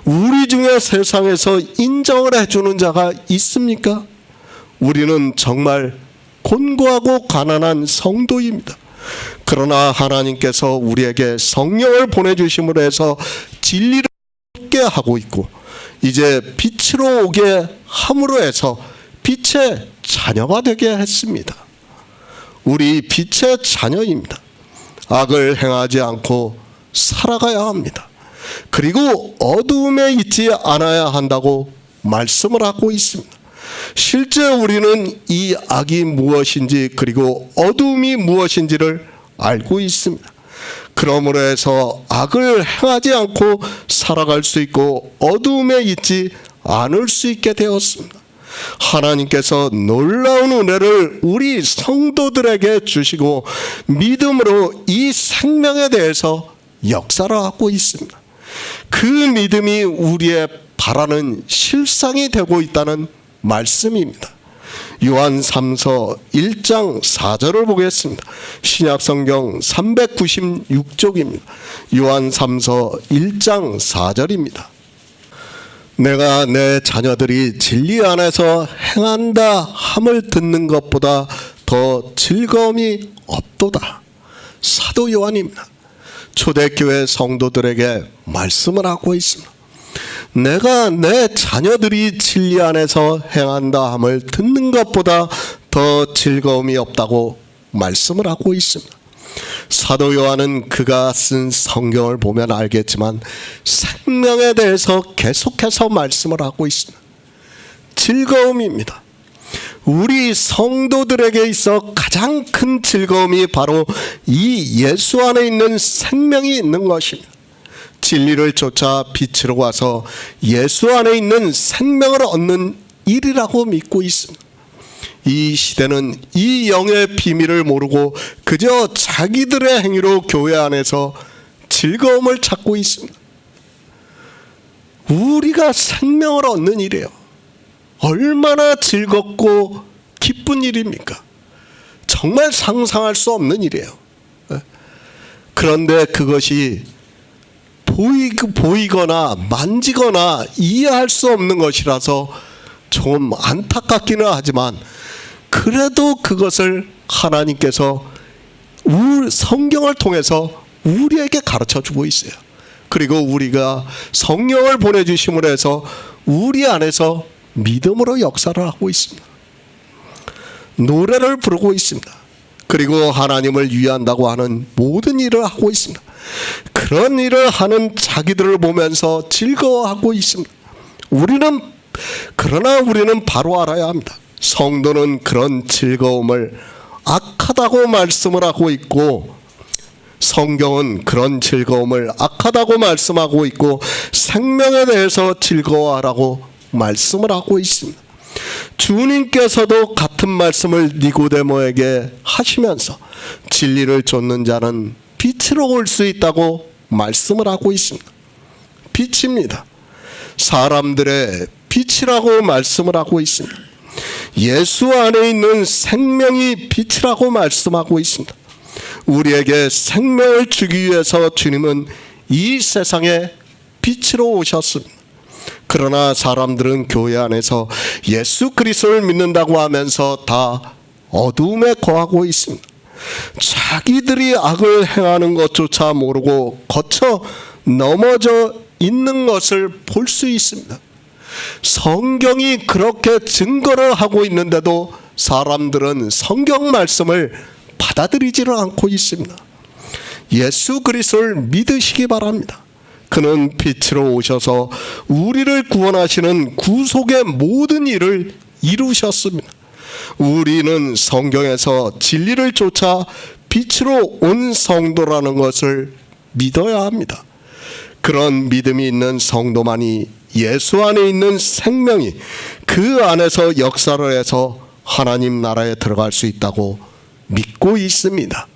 우리 중에 세상에서 인정을 해주는 자가 있습니까? 우리는 정말 곤고하고 가난한 성도입니다. 그러나 하나님께서 우리에게 성령을 보내주심으로 해서 진리를 얻게 하고 있고 이제 빛으로 오게 함으로 해서 빛의 자녀가 되게 했습니다. 우리 빛의 자녀입니다. 악을 행하지 않고 살아가야 합니다. 그리고 어두움에 있지 않아야 한다고 말씀을 하고 있습니다. 실제 우리는 이 악이 무엇인지 그리고 어두움이 무엇인지를 알고 있습니다. 그러므로 해서 악을 행하지 않고 살아갈 수 있고 어두움에 있지 않을 수 있게 되었습니다. 하나님께서 놀라운 은혜를 우리 성도들에게 주시고 믿음으로 이 생명에 대해서 역사를 하고 있습니다. 그 믿음이 우리의 바라는 실상이 되고 있다는 말씀입니다. 요한 3서 1장 4절을 보겠습니다. 신약성경 396쪽입니다. 요한 3서 1장 4절입니다. 내가 내 자녀들이 진리 안에서 행한다 함을 듣는 것보다 더 즐거움이 없도다. 사도 요한입니다. 초대교회 성도들에게 말씀을 하고 있습니다. 내가 내 자녀들이 진리 안에서 행한다 함을 듣는 것보다 더 즐거움이 없다고 말씀을 하고 있습니다. 사도 요한은 그가 쓴 성경을 보면 알겠지만 생명에 대해서 계속해서 말씀을 하고 있습니다. 즐거움입니다. 우리 성도들에게 있어 가장 큰 즐거움이 바로 이 예수 안에 있는 생명이 있는 것입니다. 진리를 쫓아 빛으로 와서 예수 안에 있는 생명을 얻는 일이라고 믿고 있습니다. 이 시대는 이 영의 비밀을 모르고 그저 자기들의 행위로 교회 안에서 즐거움을 찾고 있습니다. 우리가 생명을 얻는 일이에요. 얼마나 즐겁고 기쁜 일입니까? 정말 상상할 수 없는 일이에요. 그런데 그것이 보이거나 만지거나 이해할 수 없는 것이라서 좀 안타깝기는 하지만 그래도 그것을 하나님께서 성경을 통해서 우리에게 가르쳐주고 있어요. 그리고 우리가 성령을 보내주심으로 해서 우리 안에서 믿음으로 역사를 하고 있습니다. 노래를 부르고 있습니다. 그리고 하나님을 위한다고 하는 모든 일을 하고 있습니다. 그런 일을 하는 자기들을 보면서 즐거워하고 있습니다. 그러나 우리는 바로 알아야 합니다. 성도는 그런 즐거움을 악하다고 말씀을 하고 있고 성경은 그런 즐거움을 악하다고 말씀하고 있고 생명에 대해서 즐거워하라고 말씀을 하고 있습니다. 주님께서도 같은 말씀을 니고데모에게 하시면서 진리를 쫓는 자는 빛으로 올 수 있다고 말씀을 하고 있습니다. 빛입니다. 사람들의 빛이라고 말씀을 하고 있습니다. 예수 안에 있는 생명이 빛이라고 말씀하고 있습니다. 우리에게 생명을 주기 위해서 주님은 이 세상에 빛으로 오셨습니다. 그러나 사람들은 교회 안에서 예수 그리스도를 믿는다고 하면서 다 어두움에 거하고 있습니다. 자기들이 악을 행하는 것조차 모르고 거쳐 넘어져 있는 것을 볼 수 있습니다. 성경이 그렇게 증거를 하고 있는데도 사람들은 성경 말씀을 받아들이지를 않고 있습니다. 예수 그리스도를 믿으시기 바랍니다. 그는 빛으로 오셔서 우리를 구원하시는 구속의 모든 일을 이루셨습니다. 우리는 성경에서 진리를 쫓아 빛으로 온 성도라는 것을 믿어야 합니다. 그런 믿음이 있는 성도만이 예수 안에 있는 생명이 그 안에서 역사를 해서 하나님 나라에 들어갈 수 있다고 믿고 있습니다.